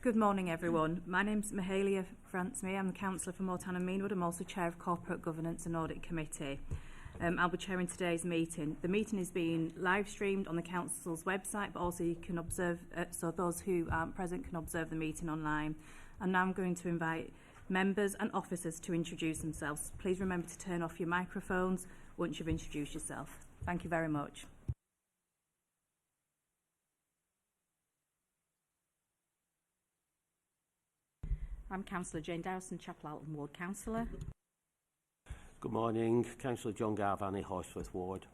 Good morning, everyone. My name's Mahalia Fransme. I'm the Councillor for Moreton and Meanwood. I'm also Chair of Corporate Governance and Audit Committee. I'll be chairing today's meeting. The meeting is being live streamed on the Council's website, but also you can observe, so those who aren't present can observe the meeting online. And now I'm going to invite members and officers to introduce themselves. Please remember to turn off your microphones once you've introduced yourself. Thank you very much. I'm Councillor Jane Dowson, Chapel Alton Ward Councillor. Good morning, Councillor John Garvani, Horsforth Ward.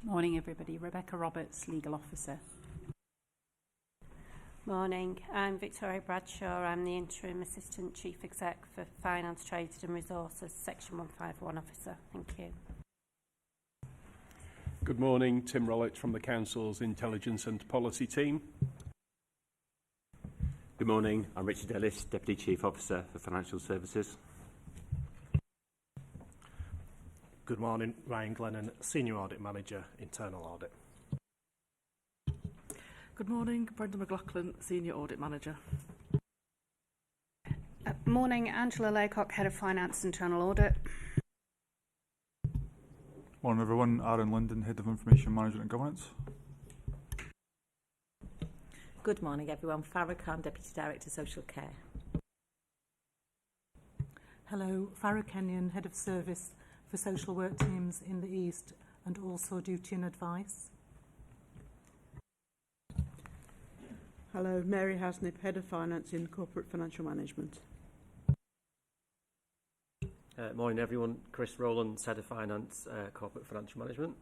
Morning everybody, Rebecca Roberts, Legal Officer. Morning, I'm Victoria Bradshaw. I'm the Interim Assistant Chief Exec for Finance, Trade and Resources, Section 151 Officer. Thank you. Good morning, Tim Rollett from the Council's Intelligence and Policy Team. Good morning, I'm Richard Ellis, Deputy Chief Officer for Financial Services. Good morning, Ryan Glennon, Senior Audit Manager, Internal Audit. Good morning, Brenda McLaughlin, Senior Audit Manager. Morning, Angela Laycock, Head of Finance, Internal Audit. Morning everyone, Aaron Linden, Head of Information Management and Governance. Good morning everyone, Farah Khan, Deputy Director Social Care. Hello, Farah Kenyon, Head of Service for Social Work Teams in the East and also Duty and Advice. Hello, Mary Hasnip, Head of Finance in Corporate Financial Management. Morning everyone, Chris Rowland, Head of Finance, Corporate Financial Management.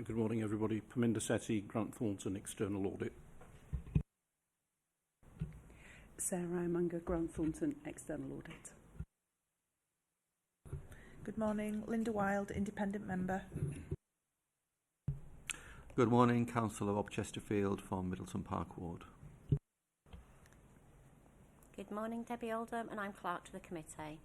Good morning everybody, Paminda Sethi, Grant Thornton, External Audit. Sarah Imanger, Grant Thornton, External Audit. Good morning, Linda Wild, Independent Member. Good morning, Councillor Rob Chesterfield from Middleton Park Ward. Good morning, Debbie Oldham, and I'm Clerk to the Committee.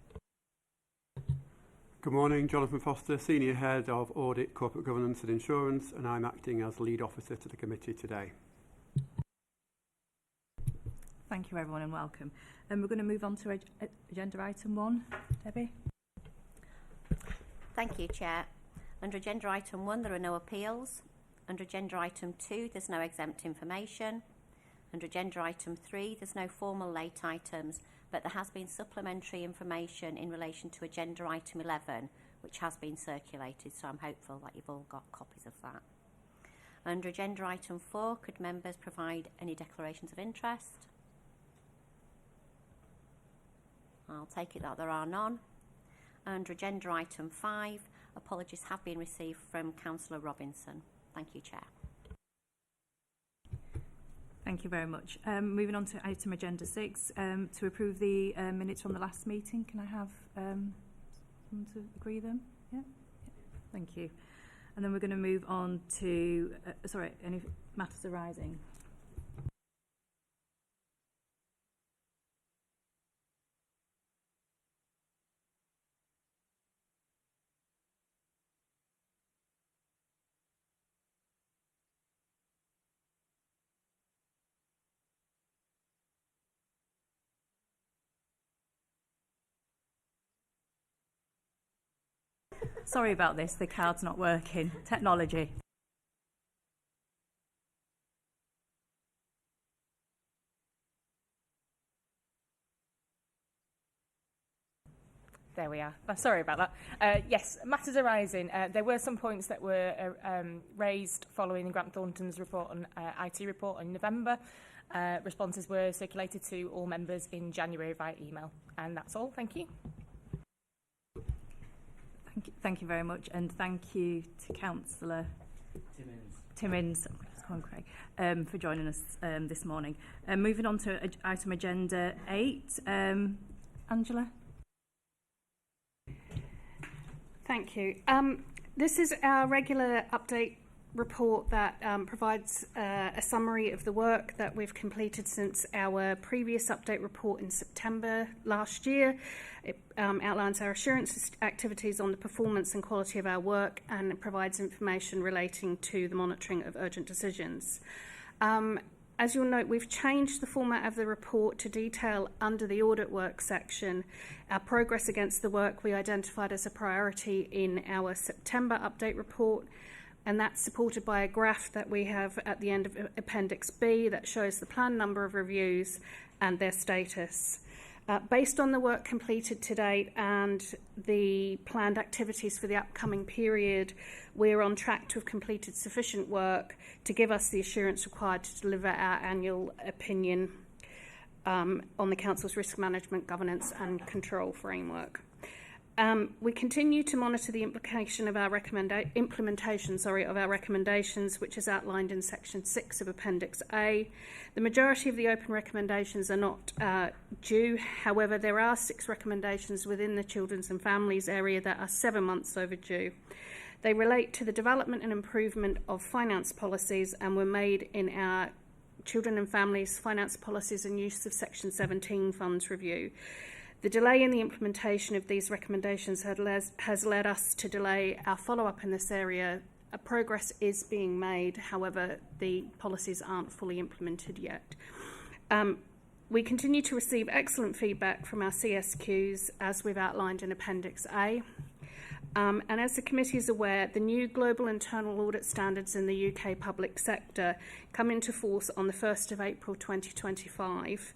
Good morning, Jonathan Foster, Senior Head of Audit, Corporate Governance and Insurance, and I'm acting as Lead Officer to the Committee today. Thank you everyone and welcome. And we're going to move on to agenda item 1. Debbie? Thank you, Chair. Under agenda item 1, there are no appeals. Under agenda item 2, there's no exempt information. Under agenda item 3, there's no formal late items, but there has been supplementary information in relation to agenda item 11, which has been circulated, so I'm hopeful that you've all got copies of that. Under agenda item 4, could members provide any declarations of interest? I'll take it that there are none. Under agenda item 5, apologies have been received from Councillor Robinson. Thank you, Chair. Thank you very much. Moving on to item agenda 6, to approve the minutes from the last meeting. Can I have someone to agree them? Yeah? Thank you. And then we're going to move on to, any matters arising. Sorry about this, the card's not working. Technology. There we are. Sorry about that. Yes, matters arising. There were some points that were raised following Grant Thornton's report on IT report in November. Responses were circulated to all members in January via email. And that's all. Thank you. Thank you very much, and thank you to Councillor Timmins for joining us this morning. Moving on to item agenda 8, Angela. Thank you. This is our regular update report that provides a summary of the work that we've completed since our previous update report in September last year. It outlines our assurance activities on the performance and quality of our work, and it provides information relating to the monitoring of urgent decisions. As you'll note, we've changed the format of the report to detail under the audit work section our progress against the work we identified as a priority in our September update report, and that's supported by a graph that we have at the end of Appendix B that shows the planned number of reviews and their status. Based on the work completed to date and the planned activities for the upcoming period, we're on track to have completed sufficient work to give us the assurance required to deliver our annual opinion on the Council's risk management, governance and control framework. We continue to monitor the implementation of our recommendations, which is outlined in Section 6 of Appendix A. The majority of the open recommendations are not due. However, there are 6 recommendations within the children's and families area that are 7 months overdue. They relate to the development and improvement of finance policies and were made in our Children and Families Finance Policies and Use of Section 17 Funds Review. The delay in the implementation of these recommendations has led us to delay our follow-up in this area. Progress is being made, however, the policies aren't fully implemented yet. We continue to receive excellent feedback from our CSQs, as we've outlined in Appendix A. And as the committee is aware, the new global internal audit standards in the UK public sector come into force on the 1st of April 2025.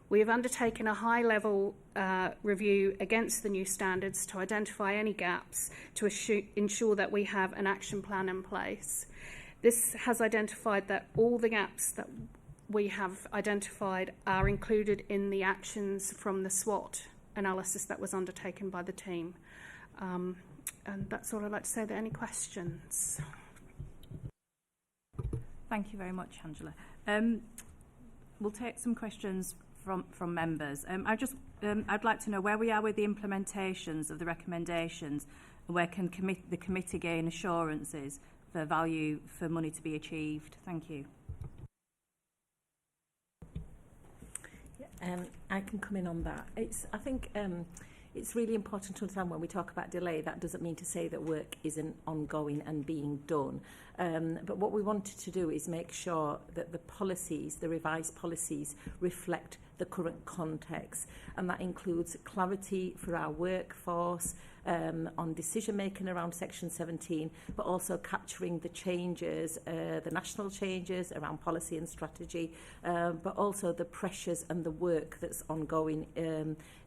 We have undertaken a high-level review against the new standards to identify any gaps to ensure that we have an action plan in place. This has identified that all the gaps that we have identified are included in the actions from the SWOT analysis that was undertaken by the team. And that's all I'd like to say. Are there any questions? Thank you very much, Angela. We'll take some questions from members. I'd like to know where we are with the implementations of the recommendations, and where can the committee gain assurances for value for money to be achieved. Thank you. I can come in on that. I think it's really important to understand when we talk about delay, that doesn't mean to say that work isn't ongoing and being done. But what we wanted to do is make sure that the policies, the revised policies, reflect the current context, and that includes clarity for our workforce on decision making around Section 17, but also capturing the changes, the national changes around policy and strategy, but also the pressures and the work that's ongoing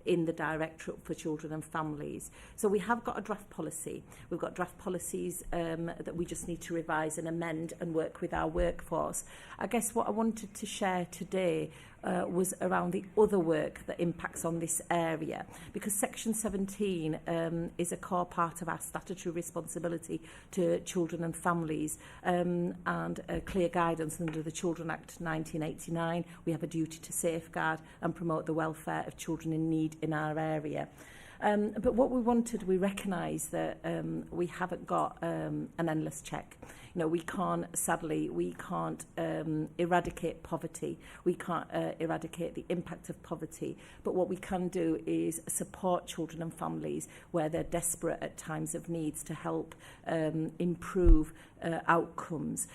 in the Directorate for Children and Families. So we have got a draft policy. We've got draft policies that we just need to revise and amend and work with our workforce. I guess what I wanted to share today was around the other work that impacts on this area, because Section 17 is a core part of our statutory responsibility to children and families, and clear guidance under the Children Act 1989. We have a duty to safeguard and promote the welfare of children in need in our area. But what we wanted, we recognise that we haven't got an endless check. You know, we can't eradicate poverty. We can't eradicate the impact of poverty. But what we can do is support children and families where they're desperate at times of needs to help improve outcomes.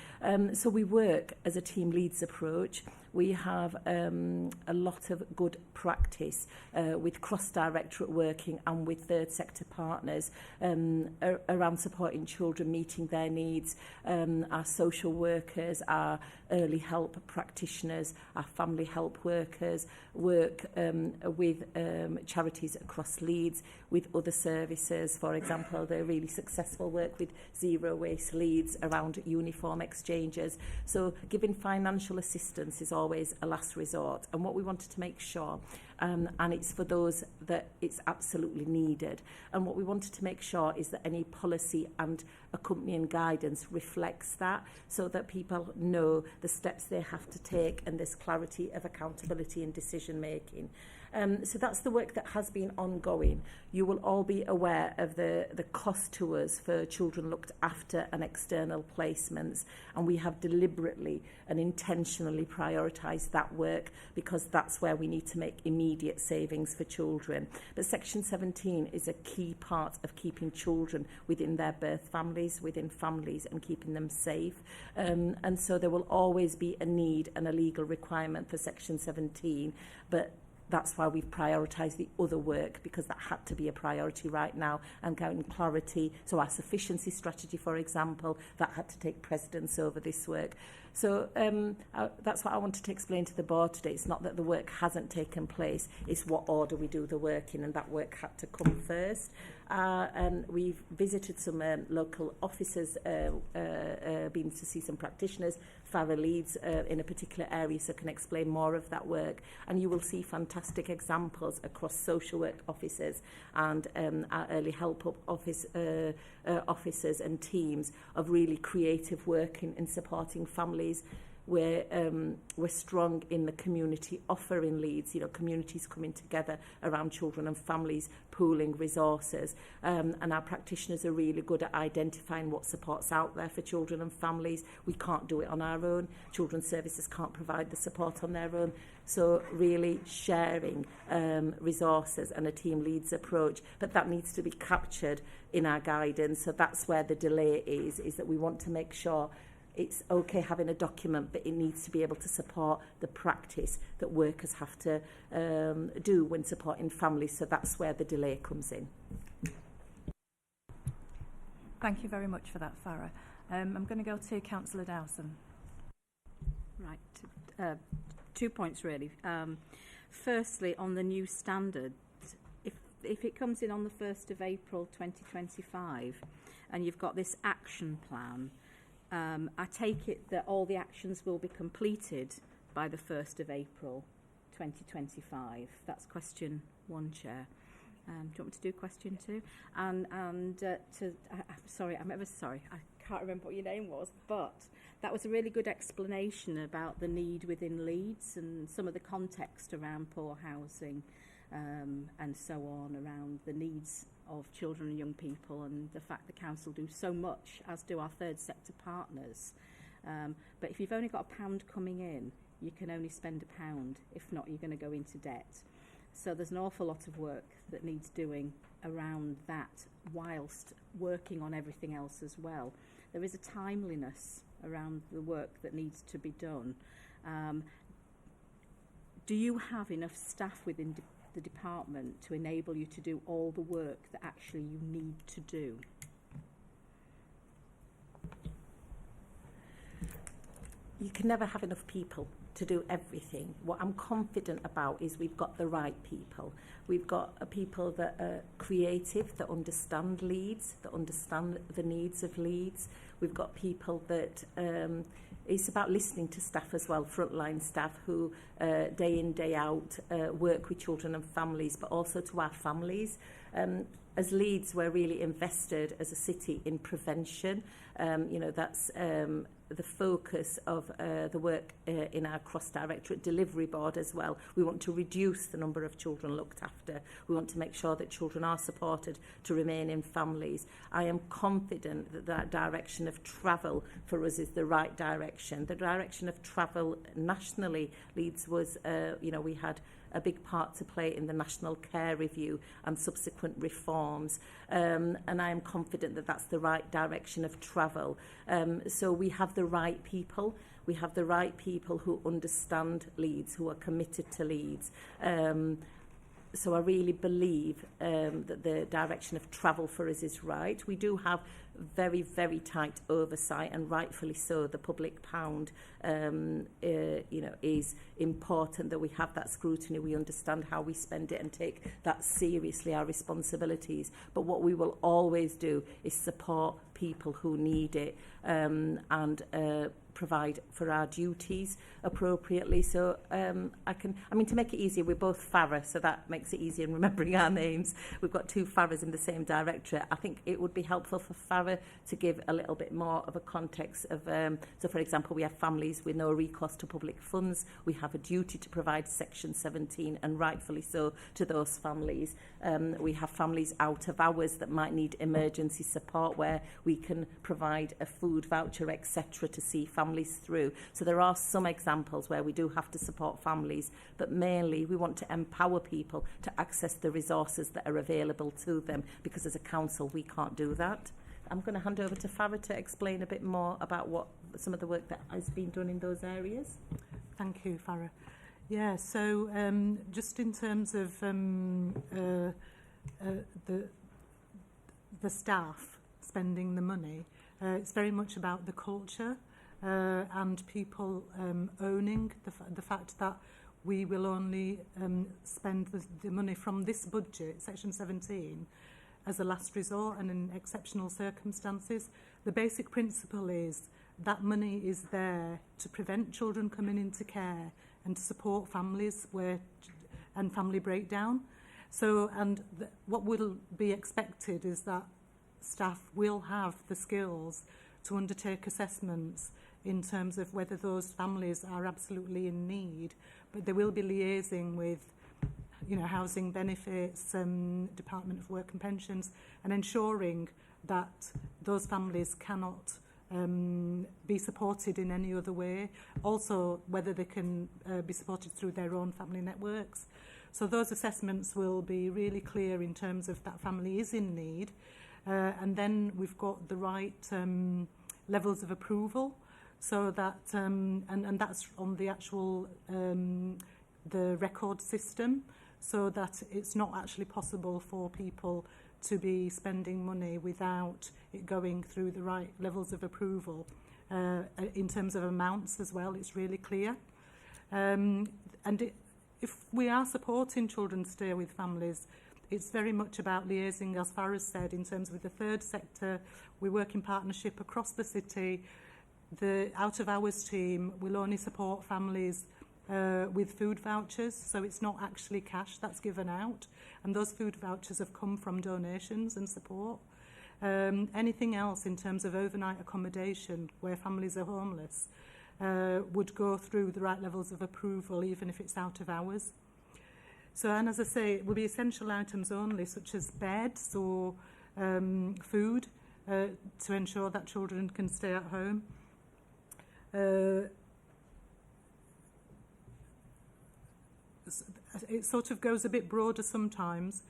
So we work as a team Leeds approach. We have a lot of good practice with cross-directorate working and with third sector partners around supporting children, meeting their needs. Our social workers, our early help practitioners, our family help workers work with charities across Leeds, with other services. For example, the really successful work with Zero Waste Leeds around uniform exchanges. So giving financial assistance is always a last resort, and what we wanted to make sure, and it's for those that it's absolutely needed, and what we wanted to make sure is that any policy and accompanying guidance reflects that, so that people know the steps they have to take and there's clarity of accountability and decision making. So that's the work that has been ongoing. You will all be aware of the cost to us for children looked after and external placements, and we have deliberately and intentionally prioritised that work because that's where we need to make immediate savings for children. But Section 17 is a key part of keeping children within their birth families, within families, and keeping them safe. And so there will always be a need and a legal requirement for Section 17, but that's why we've prioritised the other work, because that had to be a priority right now and getting clarity. So our sufficiency strategy, for example, that had to take precedence over this work. So that's what I wanted to explain to the board today. It's not that the work hasn't taken place, it's what order we do the work in, and that work had to come first. And we've visited some local officers, been to see some practitioners, Farah Leeds in a particular area, so can explain more of that work. And you will see fantastic examples across social work officers and our early help officers and teams of really creative work in supporting families. We're strong in the community offer in Leeds, communities coming together around children and families, pooling resources. And our practitioners are really good at identifying what support's out there for children and families. We can't do it on our own. Children's services can't provide the support on their own. So really sharing resources and a team leads approach. But that needs to be captured in our guidance. So that's where the delay is that we want to make sure it's okay having a document, but it needs to be able to support the practice that workers have to do when supporting families. So that's where the delay comes in. Thank you very much for that, Farah. I'm going to go to Councillor Dowson. Right. 2 points, really. Firstly, on the new standard, if it comes in on the 1st of April 2025 and you've got this action plan, I take it that all the actions will be completed by the 1st of April 2025. That's question 1, Chair. Do you want me to do question 2? Sorry, I'm ever sorry. I can't remember what your name was, but that was a really good explanation about the need within Leeds and some of the context around poor housing and so on, around the needs of children and young people, and the fact the council do so much, as do our third sector partners. But if you've only got £1 coming in, you can only spend £1. If not, you're going to go into debt. So there's an awful lot of work that needs doing around that, whilst working on everything else as well. There is a timeliness around the work that needs to be done. Do you have enough staff within the department to enable you to do all the work that actually you need to do? You can never have enough people to do everything. What I'm confident about is we've got the right people. We've got people that are creative, that understand Leeds, that understand the needs of Leeds. We've got people that it's about listening to staff as well, frontline staff who day in, day out work with children and families, but also to our families. As Leeds, we're really invested as a city in prevention. That's the focus of the work in our cross-directorate delivery board as well. We want to reduce the number of children looked after. We want to make sure that children are supported to remain in families. I am confident that that direction of travel for us is the right direction. The direction of travel nationally, Leeds was, we had a big part to play in the National Care Review and subsequent reforms. And I am confident that that's the right direction of travel. So we have the right people. We have the right people who understand Leeds, who are committed to Leeds. So I really believe that the direction of travel for us is right. We do have very, very tight oversight, and rightfully so. The public pound, is important that we have that scrutiny. We understand how we spend it and take that seriously, our responsibilities. But what we will always do is support people who need it and provide for our duties appropriately. So to make it easier, we're both FARA, so that makes it easier in remembering our names. We've got 2 FARAs in the same directorate. I think it would be helpful for FARA to give a little bit more of a context of, so for example, we have families with no recourse to public funds. We have a duty to provide Section 17, and rightfully so, to those families. We have families out of hours that might need emergency support, where we can provide a food voucher, etc., to see families through. So there are some examples where we do have to support families, but mainly we want to empower people to access the resources that are available to them, because as a council we can't do that. I'm going to hand over to Farah to explain a bit more about what some of the work that has been done in those areas. Thank you, Farah. Yeah, so just in terms of the staff spending the money, it's very much about the culture and people owning the fact that we will only spend the money from this budget, Section 17, as a last resort and in exceptional circumstances. The basic principle is that money is there to prevent children coming into care and to support families and family breakdown. So, what will be expected is that staff will have the skills to undertake assessments in terms of whether those families are absolutely in need, but they will be liaising with housing benefits, Department of Work and Pensions, and ensuring that those families cannot be supported in any other way. Also, whether they can be supported through their own family networks. So those assessments will be really clear in terms of that family is in need, and then we've got the right levels of approval, so that and that's on the actual the record system, so that it's not actually possible for people to be spending money without it going through the right levels of approval. In terms of amounts as well, it's really clear. If we are supporting children stay with families, it's very much about liaising, as Farah said, in terms of the third sector. We work in partnership across the city. The out-of-hours team will only support families with food vouchers, so it's not actually cash that's given out, and those food vouchers have come from donations and support. Anything else in terms of overnight accommodation where families are homeless would go through the right levels of approval, even if it's out of hours. So, and as I say, it will be essential items only, such as beds or food, to ensure that children can stay at home. It sort of goes a bit broader sometimes.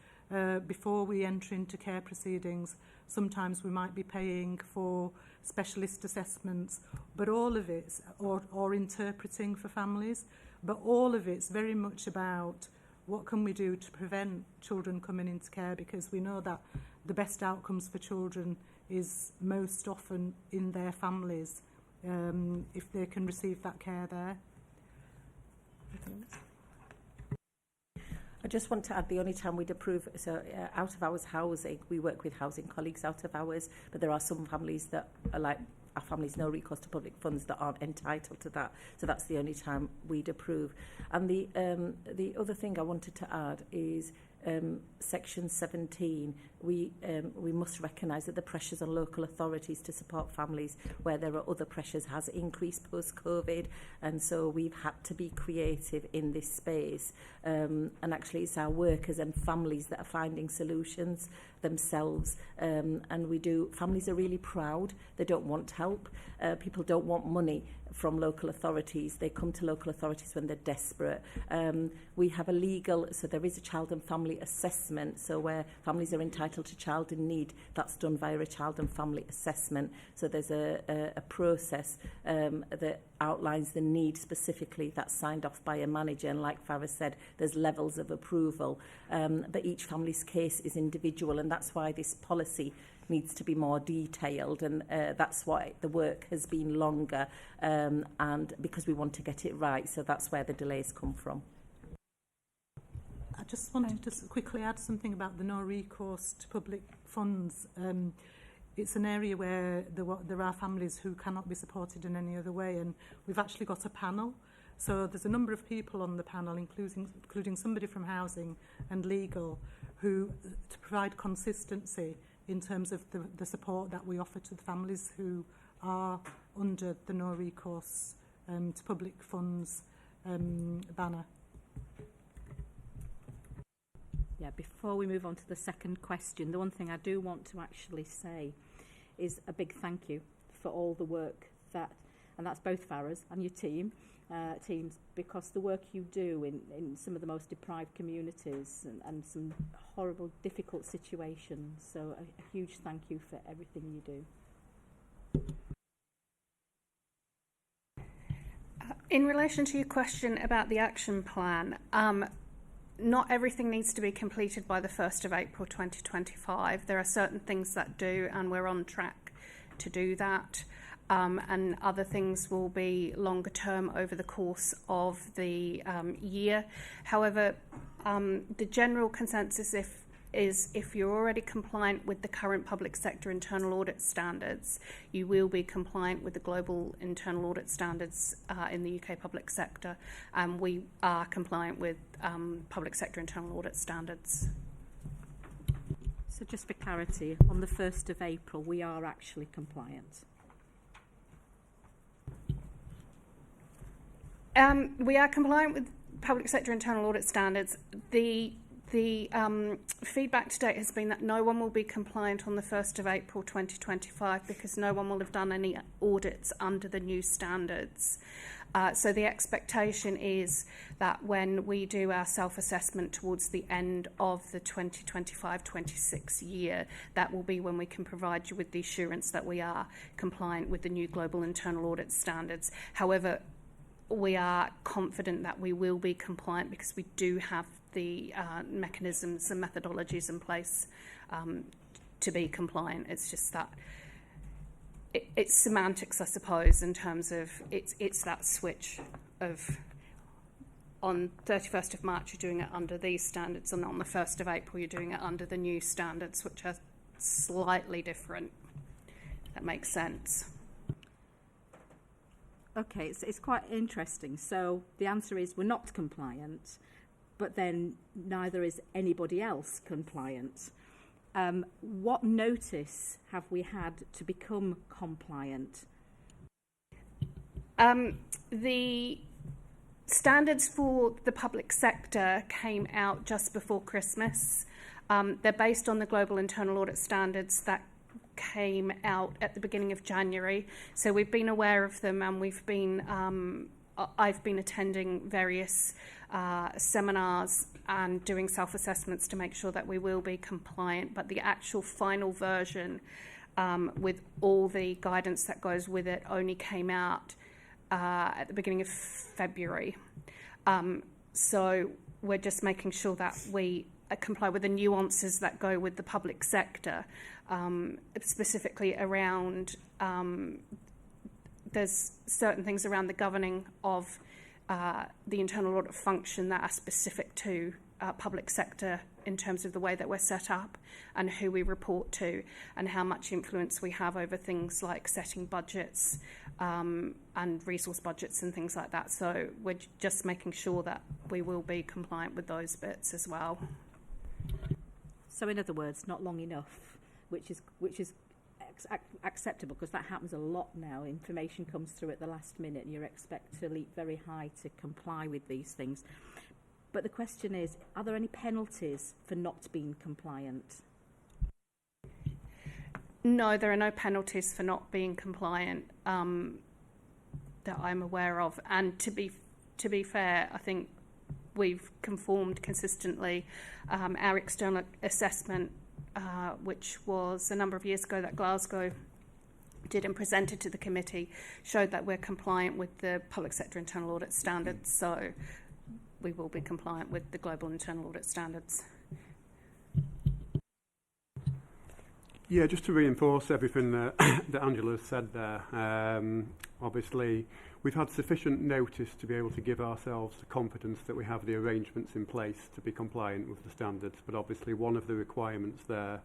Before we enter into care proceedings, sometimes we might be paying for specialist assessments, but all of it's, or interpreting for families, but all of it's very much about what can we do to prevent children coming into care, because we know that the best outcomes for children is most often in their families, if they can receive that care there. I just want to add, the only time we'd approve, so out-of-hours housing, we work with housing colleagues out of hours, but there are some families that are like, our families no recourse to public funds, that aren't entitled to that. So that's the only time we'd approve. And the other thing I wanted to add is Section 17. We must recognise that the pressures on local authorities to support families where there are other pressures has increased post-COVID, and so we've had to be creative in this space. And actually it's our workers and families that are finding solutions themselves, and families are really proud. They don't want help. People don't want money from local authorities. They come to local authorities when they're desperate. We have so there is a child and family assessment, so where families are entitled to child in need, that's done via a child and family assessment. So there's a process that outlines the need specifically, that's signed off by a manager, and like Farah said, there's levels of approval, but each family's case is individual, and that's why this policy needs to be more detailed, and that's why the work has been longer, and because we want to get it right, so that's where the delays come from. I just wanted to quickly add something about the no recourse to public funds. it's an area where there are families who cannot be supported in any other way, and we've actually got a panel. So there's a number of people on the panel, including somebody from housing and legal, who to provide consistency in terms of the support that we offer to the families who are under the no recourse to public funds banner. Yeah, before we move on to the second question, the one thing I do want to actually say is a big thank you for all the work and that's both Farah's and your teams, because the work you do in some of the most deprived communities and some horrible, difficult situations. So a huge thank you for everything you do. In relation to your question about the action plan, not everything needs to be completed by the 1st of April 2025. There are certain things that do, and we're on track to do that. And other things will be longer term over the course of the year. However, the general consensus is if you're already compliant with the current public sector internal audit standards, you will be compliant with the global internal audit standards in the UK public sector, and we are compliant with public sector internal audit standards. So just for clarity, on the 1st of April, we are actually compliant. We are compliant with public sector internal audit standards. The feedback to date has been that no one will be compliant on the 1st of April 2025 because no one will have done any audits under the new standards. So the expectation is that when we do our self-assessment towards the end of the 2025-26 year, that will be when we can provide you with the assurance that we are compliant with the new global internal audit standards. However, we are confident that we will be compliant because we do have the mechanisms and methodologies in place to be compliant. It's just that it's semantics, I suppose, in terms of it's that switch of on 31st of March you're doing it under these standards, and on the 1st of April you're doing it under the new standards, which are slightly different. If that makes sense. Okay, it's quite interesting. So the answer is we're not compliant, but then neither is anybody else compliant. What notice have we had to become compliant? The standards for the public sector came out just before Christmas. They're based on the global internal audit standards that came out at the beginning of January. So we've been aware of them, and I've been attending various seminars and doing self-assessments to make sure that we will be compliant. But the actual final version, with all the guidance that goes with it, only came out at the beginning of February. So we're just making sure that we comply with the nuances that go with the public sector, specifically around there's certain things around the governing of the internal audit function that are specific to public sector in terms of the way that we're set up and who we report to and how much influence we have over things like setting budgets and resource budgets and things like that. So we're just making sure that we will be compliant with those bits as well. So in other words, not long enough, which is acceptable, because that happens a lot now. Information comes through at the last minute and you're expected to leap very high to comply with these things. But the question is, are there any penalties for not being compliant? No, there are no penalties for not being compliant that I'm aware of. And to be fair, I think we've conformed consistently. Our external assessment, which was a number of years ago that Glasgow did and presented to the committee, showed that we're compliant with the public sector internal audit standards. So we will be compliant with the global internal audit standards. Yeah, just to reinforce everything that Angela said there, obviously we've had sufficient notice to be able to give ourselves the confidence that we have the arrangements in place to be compliant with the standards, but obviously one of the requirements there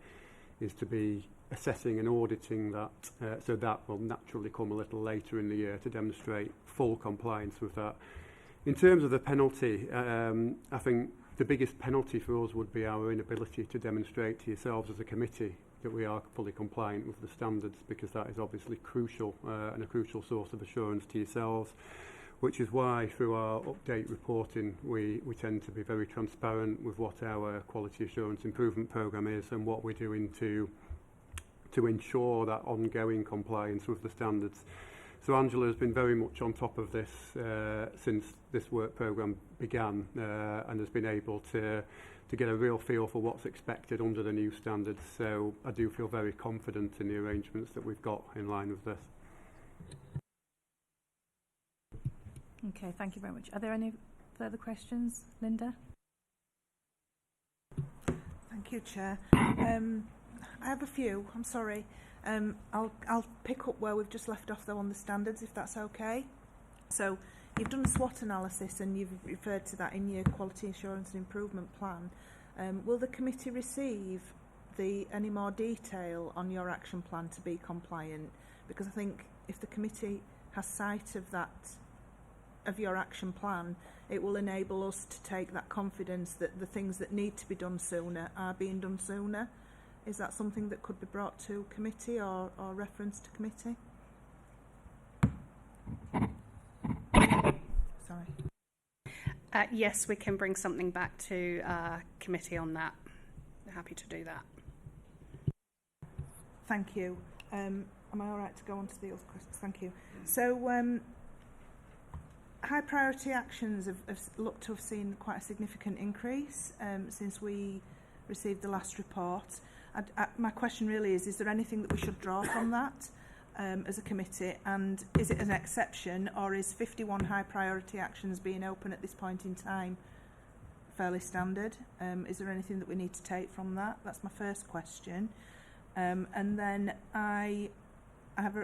is to be assessing and auditing that, so that will naturally come a little later in the year to demonstrate full compliance with that. In terms of the penalty, I think the biggest penalty for us would be our inability to demonstrate to yourselves as a committee that we are fully compliant with the standards, because that is obviously crucial and a crucial source of assurance to yourselves, which is why through our update reporting we tend to be very transparent with what our quality assurance improvement programme is and what we're doing to ensure that ongoing compliance with the standards. So Angela has been very much on top of this since this work programme began and has been able to get a real feel for what's expected under the new standards. So I do feel very confident in the arrangements that we've got in line with this. Okay, thank you very much. Are there any further questions, Linda? Thank you, Chair. I have a few. I'm sorry. I'll pick up where we've just left off, though, on the standards, if that's okay. So you've done a SWOT analysis and you've referred to that in your quality assurance and improvement plan. Will the committee receive any more detail on your action plan to be compliant? Because I think if the committee has sight of that, of your action plan, it will enable us to take that confidence that the things that need to be done sooner are being done sooner. Is that something that could be brought to committee or referenced to committee? Sorry. Yes, we can bring something back to committee on that. We're happy to do that. Thank you. Am I all right to go on to the other questions? Thank you. So high priority actions have looked to have seen quite a significant increase since we received the last report. My question really is there anything that we should draw from that as a committee, and is it an exception, or is 51 high priority actions being open at this point in time fairly standard? Is there anything that we need to take from that? That's my first question. And then I have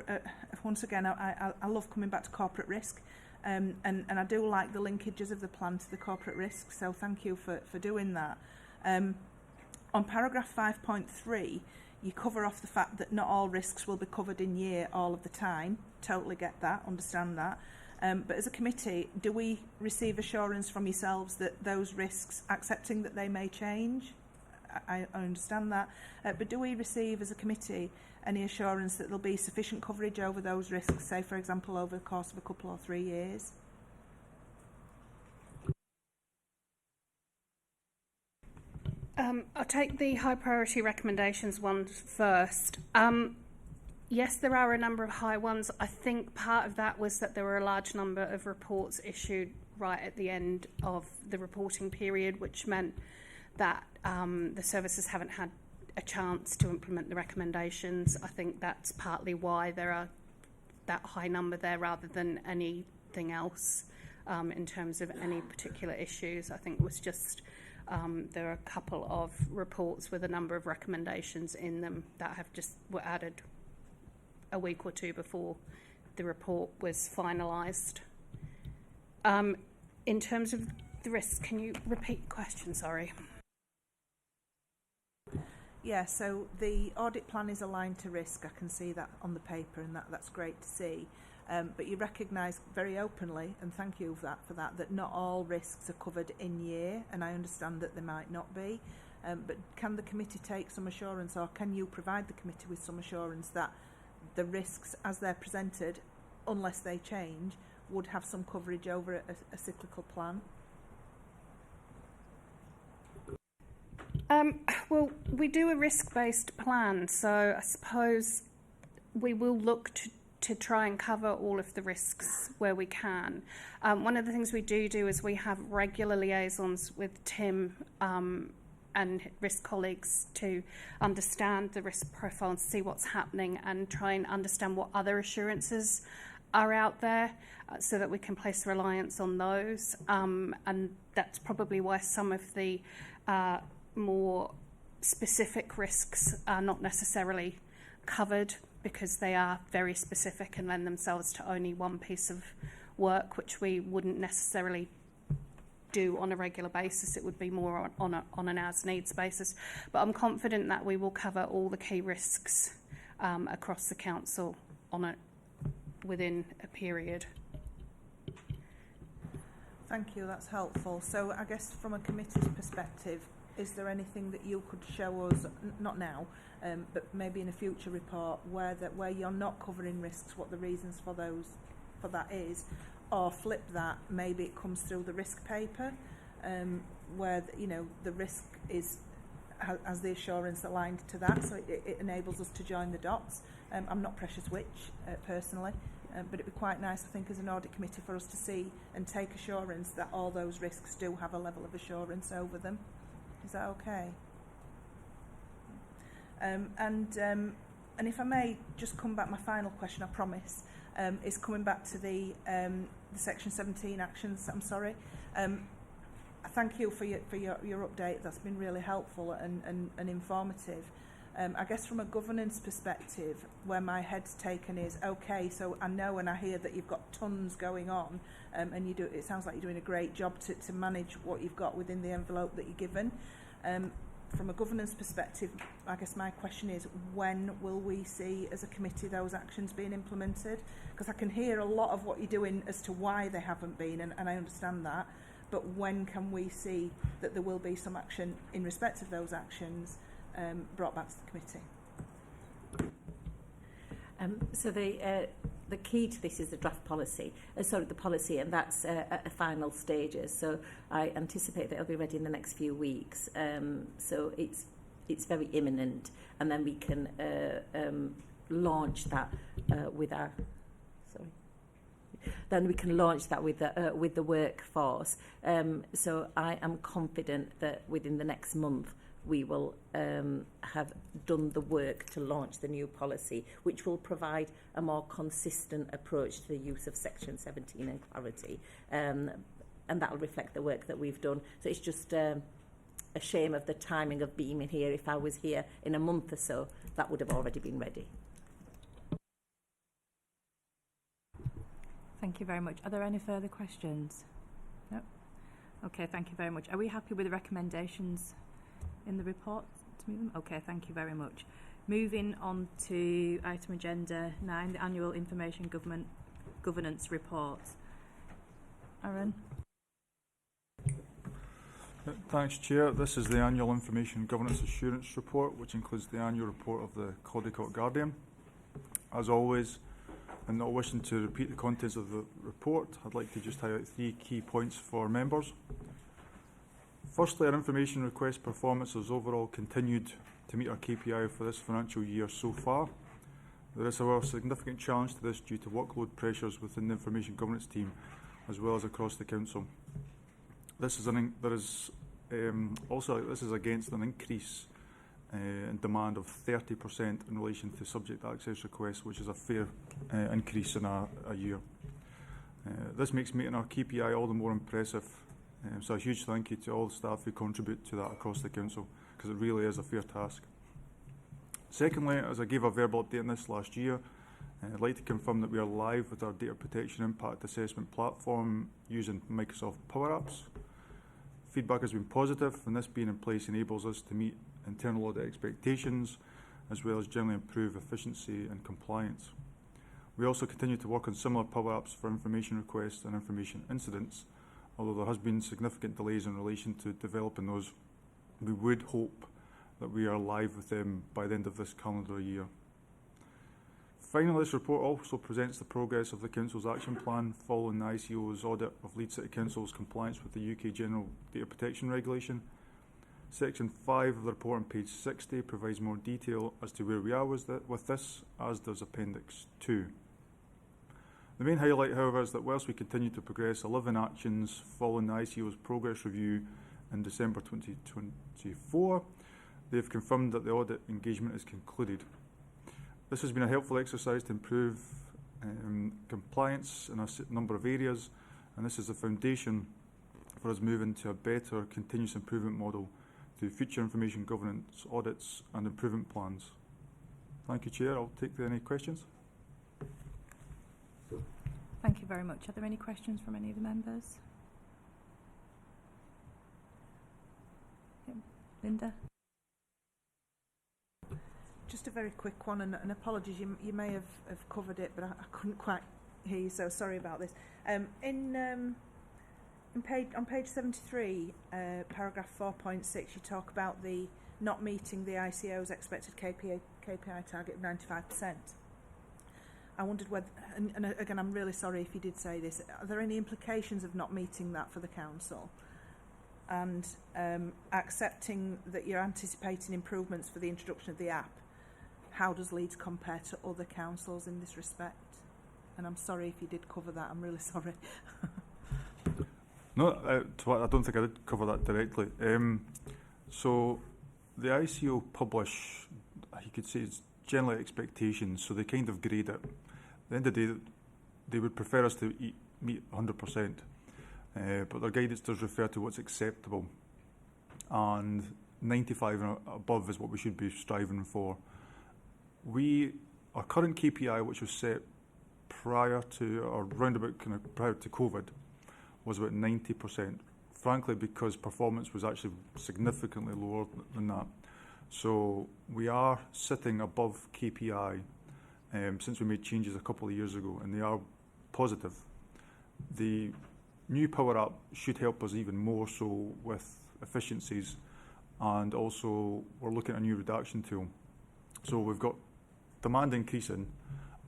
once again, I love coming back to corporate risk, and I do like the linkages of the plan to the corporate risk, so thank you for doing that. On paragraph 5.3, you cover off the fact that not all risks will be covered in year all of the time. Totally get that, understand that. But as a committee, do we receive assurance from yourselves that those risks, accepting that they may change? I understand that. But do we receive as a committee any assurance that there'll be sufficient coverage over those risks, say for example over the course of a couple or 3 years? I'll take the high priority recommendations one first. Yes, there are a number of high ones. I think part of that was that there were a large number of reports issued right at the end of the reporting period, which meant that the services haven't had a chance to implement the recommendations. I think that's partly why there are that high number there rather than anything else in terms of any particular issues. I think it was just there are a couple of reports with a number of recommendations in them that were added a week or two before the report was finalised. In terms of the risks, can you repeat the question? Sorry. Yeah, so the audit plan is aligned to risk. I can see that on the paper, and that's great to see. But you recognise very openly, and thank you for that, that not all risks are covered in year, and I understand that they might not be. But can the committee take some assurance, or can you provide the committee with some assurance that the risks as they're presented, unless they change, would have some coverage over a cyclical plan? Well, we do a risk-based plan, so I suppose we will look to try and cover all of the risks where we can. One of the things we do is we have regular liaisons with Tim and risk colleagues to understand the risk profile and see what's happening and try and understand what other assurances are out there so that we can place reliance on those. And that's probably why some of the more specific risks are not necessarily covered, because they are very specific and lend themselves to only one piece of work, which we wouldn't necessarily do on a regular basis. It would be more on an as-needs basis. But I'm confident that we will cover all the key risks across the council within a period. Thank you, that's helpful. So I guess from a committee's perspective, is there anything that you could show us, not now, but maybe in a future report, where you're not covering risks, what the reasons for that is, or flip that, maybe it comes through the risk paper, where the risk has the assurance aligned to that, so it enables us to join the dots. I'm not precious which, personally, but it'd be quite nice, I think, as an audit committee for us to see and take assurance that all those risks do have a level of assurance over them. Is that okay? And if I may just come back, my final question, I promise, is coming back to the Section 17 actions. I'm sorry. Thank you for your update. That's been really helpful and informative. I guess from a governance perspective, where my head's taken is, okay, so I know and I hear that you've got tons going on, and it sounds like you're doing a great job to manage what you've got within the envelope that you're given. From a governance perspective, I guess my question is, when will we see as a committee those actions being implemented? Because I can hear a lot of what you're doing as to why they haven't been, and I understand that, but when can we see that there will be some action in respect of those actions brought back to the committee? So the key to this is the draft policy, the policy, and that's at the final stages. So I anticipate that it'll be ready in the next few weeks. So it's very imminent, and then we can launch that with our. Then we can launch that with the workforce. So I am confident that within the next month we will have done the work to launch the new policy, which will provide a more consistent approach to the use of Section 17 and clarity. And that will reflect the work that we've done. So it's just a shame of the timing of being here. If I was here in a month or so, that would have already been ready. Thank you very much. Are there any further questions? No? Okay, thank you very much. Are we happy with the recommendations in the report to move them? Okay, thank you very much. Moving on to item agenda 9, the annual information governance report. Aaron? Thanks, Chair. This is the annual information governance assurance report, which includes the annual report of the Caldicott Guardian. As always, and not wishing to repeat the contents of the report, I'd like to just highlight 3 key points for members. Firstly, our information request performance has overall continued to meet our KPI for this financial year so far. There is, however, a significant challenge to this due to workload pressures within the information governance team, as well as across the council. This is against an increase in demand of 30% in relation to subject access requests, which is a fair increase in a year. This makes meeting our KPI all the more impressive. So a huge thank you to all the staff who contribute to that across the council, because it really is a fair task. Secondly, as I gave a verbal update on this last year, I'd like to confirm that we are live with our data protection impact assessment platform using Microsoft Power Apps. Feedback has been positive, and this being in place enables us to meet internal audit expectations, as well as generally improve efficiency and compliance. We also continue to work on similar Power Apps for information requests and information incidents. Although there has been significant delays in relation to developing those, we would hope that we are live with them by the end of this calendar year. Finally, this report also presents the progress of the Council's action plan following the ICO's audit of Leeds City Council's compliance with the UK General Data Protection Regulation. Section 5 of the report on page 60 provides more detail as to where we are with this, as does Appendix 2. The main highlight, however, is that whilst we continue to progress 11 actions following the ICO's progress review in December 2024, they have confirmed that the audit engagement is concluded. This has been a helpful exercise to improve compliance in a number of areas, and this is the foundation for us moving to a better continuous improvement model through future information governance audits and improvement plans. Thank you, Chair. I'll take any questions. Thank you very much. Are there any questions from any of the members? Linda? Just a very quick one, and apologies, you may have covered it, but I couldn't quite hear you, so sorry about this. On page 73, paragraph 4.6, you talk about the not meeting the ICO's expected KPI target of 95%. I wondered whether, and again, I'm really sorry if you did say this, are there any implications of not meeting that for the council? And accepting that you're anticipating improvements for the introduction of the app, how does Leeds compare to other councils in this respect? And I'm sorry if you did cover that, I'm really sorry. No, I don't think I did cover that directly. So the ICO publish, you could say it's generally expectations, so they kind of grade it. At the end of the day, they would prefer us to meet 100%, but their guidance does refer to what's acceptable, and 95 and above is what we should be striving for. Our current KPI, which was set prior to, or roundabout kind of prior to COVID, was about 90%, frankly because performance was actually significantly lower than that. So we are sitting above KPI since we made changes a couple of years ago, and they are positive. The new Power App should help us even more so with efficiencies, and also we're looking at a new redaction tool. So we've got demand increasing,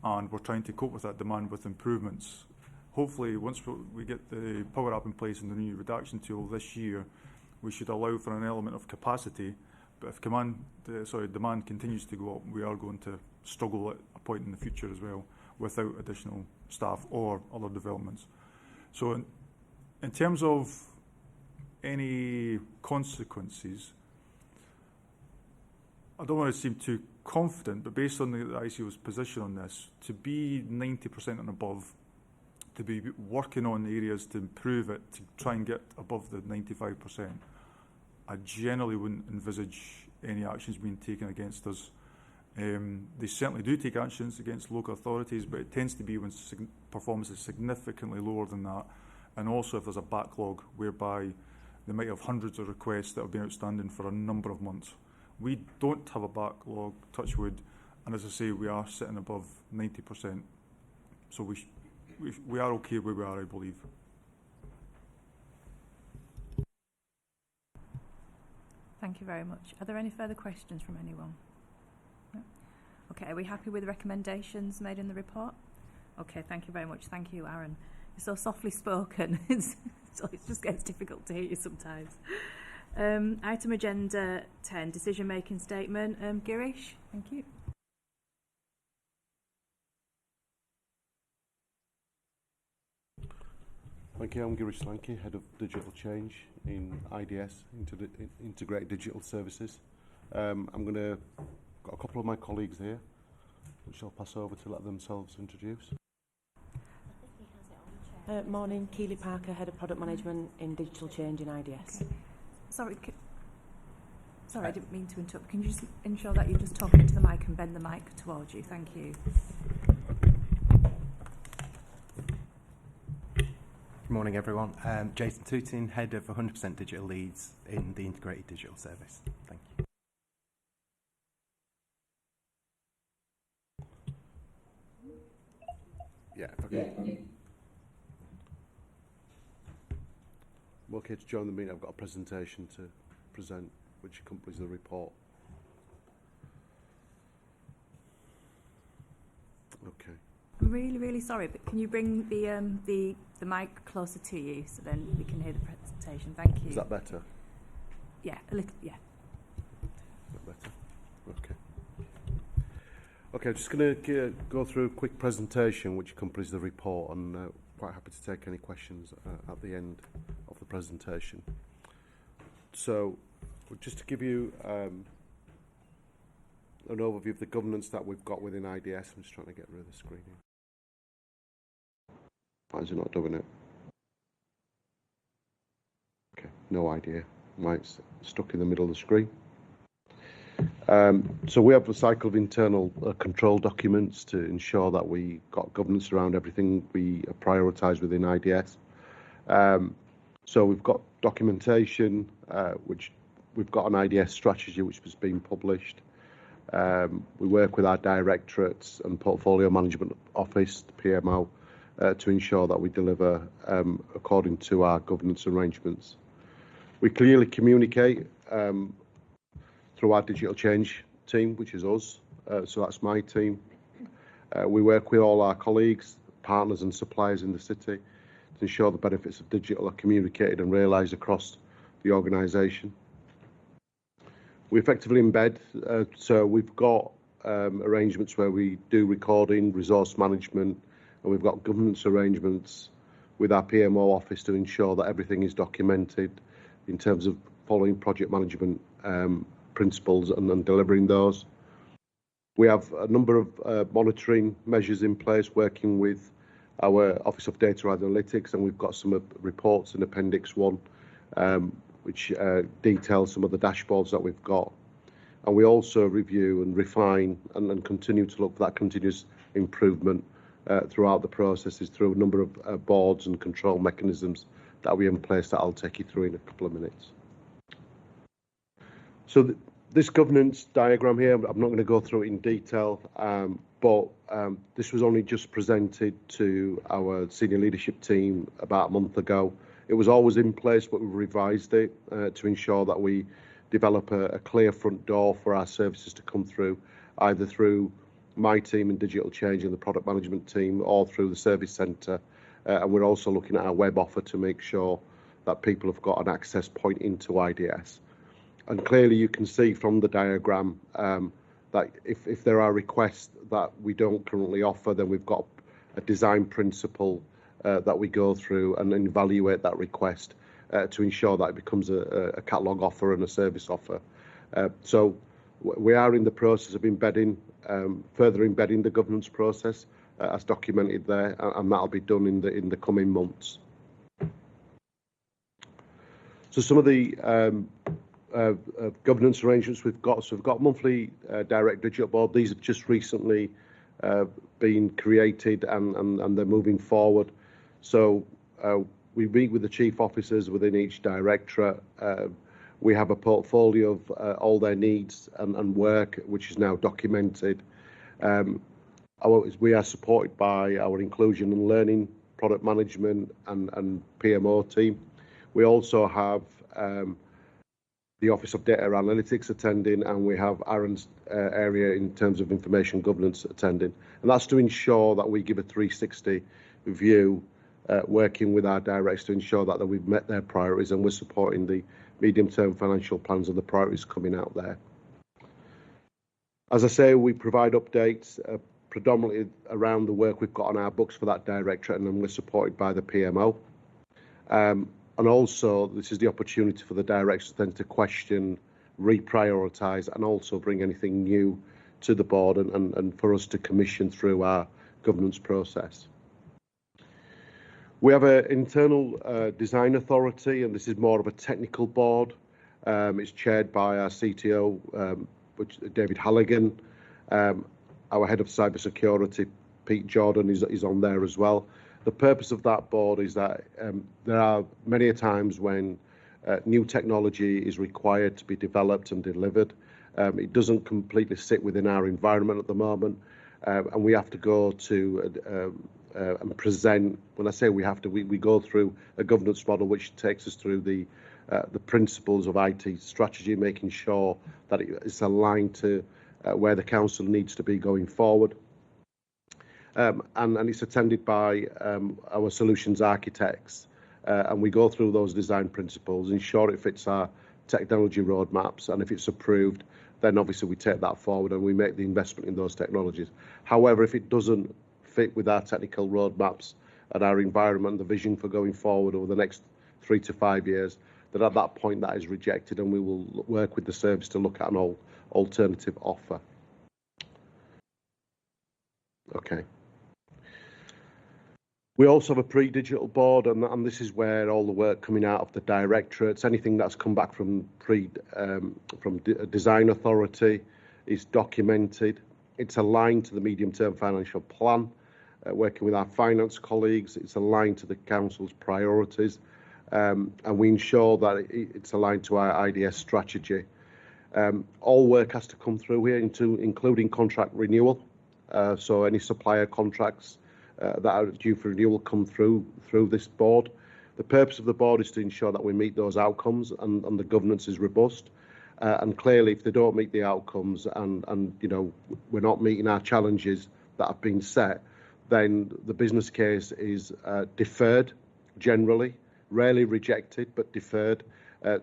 and we're trying to cope with that demand with improvements. Hopefully, once we get the Power App in place and the new redaction tool this year, we should allow for an element of capacity. But if demand continues to go up, we are going to struggle at a point in the future as well without additional staff or other developments. So in terms of any consequences, I don't want to seem too confident, but based on the ICO's position on this, to be 90% and above, to be working on areas to improve it, to try and get above the 95%, I generally wouldn't envisage any actions being taken against us. They certainly do take actions against local authorities, but it tends to be when performance is significantly lower than that, and also if there's a backlog whereby they might have hundreds of requests that have been outstanding for a number of months. We don't have a backlog, touch wood, and as I say, we are sitting above 90%. So we are okay where we are, I believe. Thank you very much. Are there any further questions from anyone? No? Okay, are we happy with the recommendations made in the report? Okay, thank you very much. Thank you, Aaron. You're so softly spoken, so it just gets difficult to hear you sometimes. Item agenda 10, decision-making statement. Girish, thank you. Thank you. I'm Girish Lanky, Head of Digital Change in IDS, Integrated Digital Services. I'm going to got a couple of my colleagues here, which I'll pass over to let themselves introduce. Morning, Keely Parker, Head of Product Management in Digital Change in IDS. Okay. Sorry, I didn't mean to interrupt. Can you just ensure that you just talk into the mic and bend the mic towards you? Thank you. Good morning, everyone. Jason Tooting, Head of 100% Digital Leeds in the Integrated Digital Service. Thank you. Yeah, if I can. I'm okay to join the meeting. I've got a presentation to present which accompanies the report. Okay. I'm really, really sorry, but can you bring the mic closer to you so then we can hear the presentation? Thank you. Is that better? Yeah, a little, yeah. Is that better? Okay. Okay, I'm just going to go through a quick presentation which accompanies the report, and quite happy to take any questions at the end of the presentation. So, just to give you an overview of the governance that we've got within IDS, I'm just trying to get rid of the screen here. Why is it not doing it? Okay, no idea why it's stuck in the middle of the screen. So we have a cycle of internal control documents to ensure that we got governance around everything we prioritise within IDS. So we've got documentation which we've got an IDS strategy which has been published. We work with our directorates and portfolio management office, the PMO, to ensure that we deliver according to our governance arrangements. We clearly communicate through our digital change team, which is us, so that's my team. We work with all our colleagues, partners and suppliers in the city to ensure the benefits of digital are communicated and realised across the organisation. We effectively embed, so we've got arrangements where we do recording, resource management, and we've got governance arrangements with our PMO office to ensure that everything is documented in terms of following project management principles and delivering those. We have a number of monitoring measures in place, working with our Office of Data Analytics, and we've got some reports in Appendix 1 which details some of the dashboards that we've got. And we also review and refine and continue to look for that continuous improvement throughout the processes through a number of boards and control mechanisms that we have in place that I'll take you through in a couple of minutes. So this governance diagram here, I'm not going to go through it in detail, but this was only just presented to our senior leadership team about a month ago. It was always in place, but we've revised it to ensure that we develop a clear front door for our services to come through, either through my team in digital change and the product management team, or through the service centre. And we're also looking at our web offer to make sure that people have got an access point into IDS. And clearly you can see from the diagram that if there are requests that we don't currently offer, then we've got a design principle that we go through and then evaluate that request to ensure that it becomes a catalogue offer and a service offer. So we are in the process of embedding, further embedding the governance process as documented there, and that'll be done in the coming months. So some of the governance arrangements we've got. So we've got monthly direct digital board. These have just recently been created and they're moving forward. So we meet with the chief officers within each directorate. We have a portfolio of all their needs and work, which is now documented. We are supported by our inclusion and learning, product management and PMO team. We also have the Office of Data Analytics attending, and we have Aaron's area in terms of information governance attending. And that's to ensure that we give a 360 view, working with our directors to ensure that we've met their priorities and we're supporting the medium-term financial plans and the priorities coming out there. As I say, we provide updates predominantly around the work we've got on our books for that directorate, and then we're supported by the PMO. And also, this is the opportunity for the directors then to question, reprioritise, and also bring anything new to the board and for us to commission through our governance process. We have an internal design authority, and this is more of a technical board. It's chaired by our CTO, David Halligan. Our head of cybersecurity, Pete Jordan, is on there as well. The purpose of that board is that there are many a times when new technology is required to be developed and delivered. It doesn't completely sit within our environment at the moment, and we have to go to and present. When I say we have to, we go through a governance model which takes us through the principles of IT strategy, making sure that it's aligned to where the council needs to be going forward. And it's attended by our solutions architects, and we go through those design principles, ensure it fits our technology roadmaps, and if it's approved, then obviously we take that forward and we make the investment in those technologies. However, if it doesn't fit with our technical roadmaps and our environment, the vision for going forward over the next 3 to 5 years, then at that point that is rejected, and we will work with the service to look at an alternative offer. Okay. We also have a pre-digital board, and this is where all the work coming out of the directorates, anything that's come back from design authority is documented. It's aligned to the medium-term financial plan, working with our finance colleagues. It's aligned to the council's priorities, and we ensure that it's aligned to our IDS strategy. All work has to come through here, including contract renewal. So any supplier contracts that are due for renewal come through this board. The purpose of the board is to ensure that we meet those outcomes and the governance is robust. And clearly, if they don't meet the outcomes and you know we're not meeting our challenges that have been set, then the business case is deferred, generally, rarely rejected, but deferred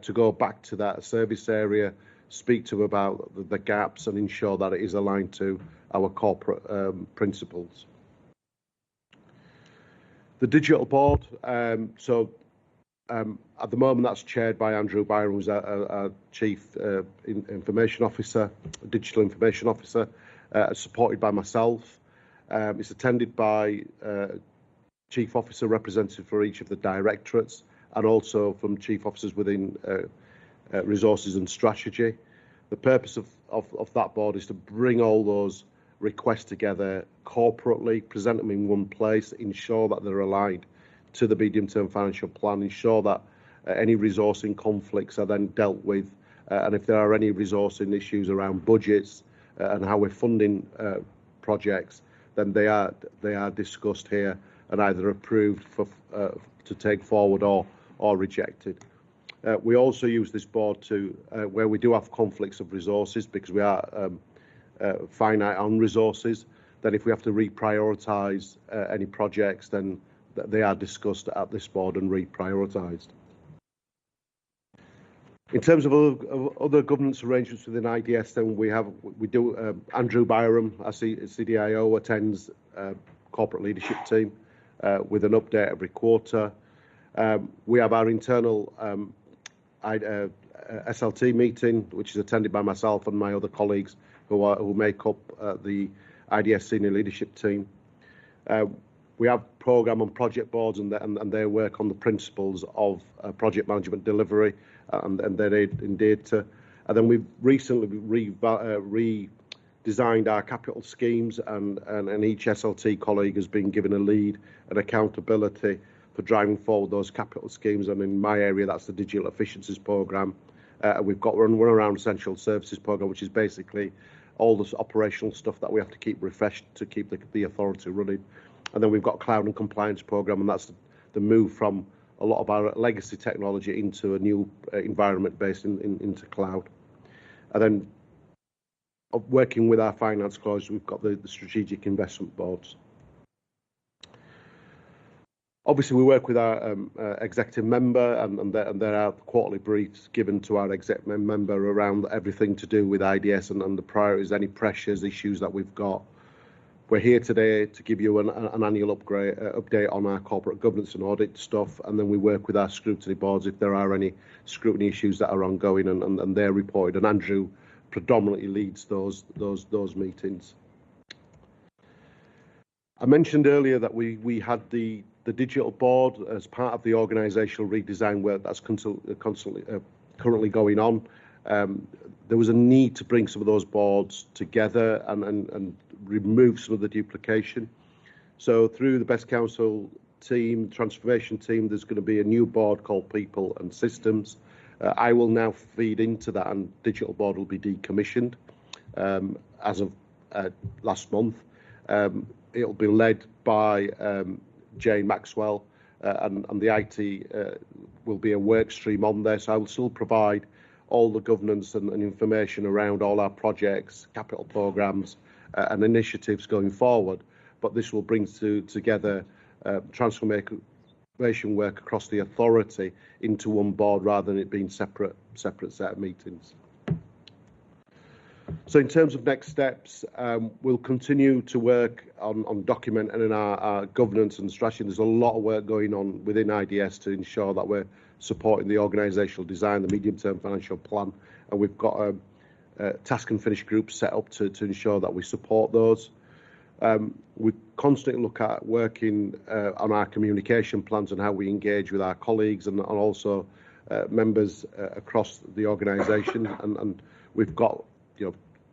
to go back to that service area, speak to about the gaps and ensure that it is aligned to our corporate principles. The digital board, at the moment that's chaired by Andrew Byron, who's our Chief Information Officer, Digital Information Officer, supported by myself. It's attended by Chief Officer representative for each of the directorates and also from Chief Officers within Resources and Strategy. The purpose of that board is to bring all those requests together corporately, present them in one place, ensure that they're aligned to the medium-term financial plan, ensure that any resourcing conflicts are then dealt with, and if there are any resourcing issues around budgets and how we're funding projects, then they are discussed here and either approved to take forward or rejected. We also use this board to where we do have conflicts of resources, because we are finite on resources, then if we have to reprioritise any projects, then they are discussed at this board and reprioritised. In terms of other governance arrangements within IDS, then we do Andrew Byram, our CDIO, attends corporate leadership team with an update every quarter. We have our internal SLT meeting, which is attended by myself and my other colleagues who make up the IDS senior leadership team. We have programme and project boards, and they work on the principles of project management delivery and they're in data. And then we've recently redesigned our capital schemes, and each SLT colleague has been given a lead and accountability for driving forward those capital schemes. And in my area, that's the Digital Efficiencies Programme. We've got one around Essential Services Programme, which is basically all this operational stuff that we have to keep refreshed to keep the authority running. And then we've got Cloud and Compliance Programme, and that's the move from a lot of our legacy technology into a new environment based into cloud. And then working with our finance colleagues, we've got the strategic investment boards. Obviously, we work with our executive member, and there are quarterly briefs given to our executive member around everything to do with IDS and the priorities, any pressures, issues that we've got. We're here today to give you an annual update on our corporate governance and audit stuff, and then we work with our scrutiny boards if there are any scrutiny issues that are ongoing, and they're reported. And Andrew predominantly leads those meetings. I mentioned earlier that we had the digital board as part of the organisational redesign work that's currently going on. There was a need to bring some of those boards together and remove some of the duplication. So through the Best Counsel team, transformation team, there's going to be a new board called People and Systems. I will now feed into that, and digital board will be decommissioned as of last month. It'll be led by Jane Maxwell, and the IT will be a work stream on there. So I will still provide all the governance and information around all our projects, capital programmes and initiatives going forward. But this will bring together transformation work across the authority into one board rather than it being separate set of meetings. So in terms of next steps, we'll continue to work on documenting in our governance and strategy. There's a lot of work going on within IDS to ensure that we're supporting the organisational design, the medium-term financial plan, and we've got a task and finish groups set up to ensure that we support those. We constantly look at working on our communication plans and how we engage with our colleagues and also members across the organisation, and we've got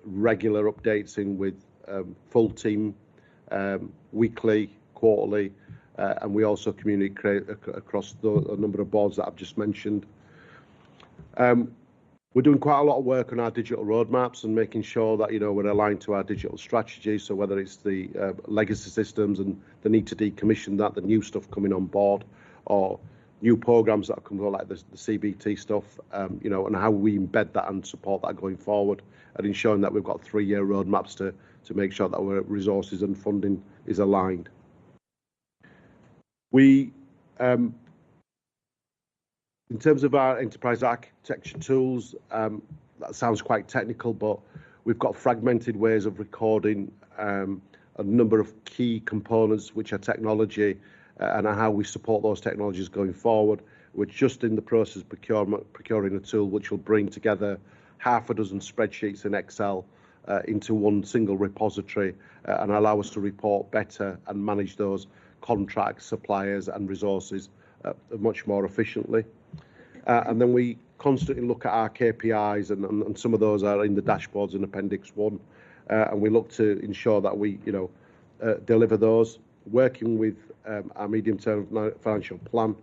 regular updates in with full team, weekly, quarterly, and we also communicate across a number of boards that I've just mentioned. We're doing quite a lot of work on our digital roadmaps and making sure that, you know, we're aligned to our digital strategy. So whether it's the legacy systems and the need to decommission that, the new stuff coming on board, or new programs that are coming, like the CBT stuff, you know, and how we embed that and support that going forward, and ensuring that we've got 3-year roadmaps to make sure that our resources and funding is aligned. We, in terms of our enterprise architecture tools, that sounds quite technical, but we've got fragmented ways of recording a number of key components which are technology, and how we support those technologies going forward. We're just in the process of procuring a tool which will bring together half a dozen spreadsheets in Excel into one single repository, and allow us to report better and manage those contracts, suppliers and resources much more efficiently. And then we constantly look at our KPIs, and some of those are in the dashboards in Appendix 1, and we look to ensure that we, you know, deliver those, working with our medium-term financial plan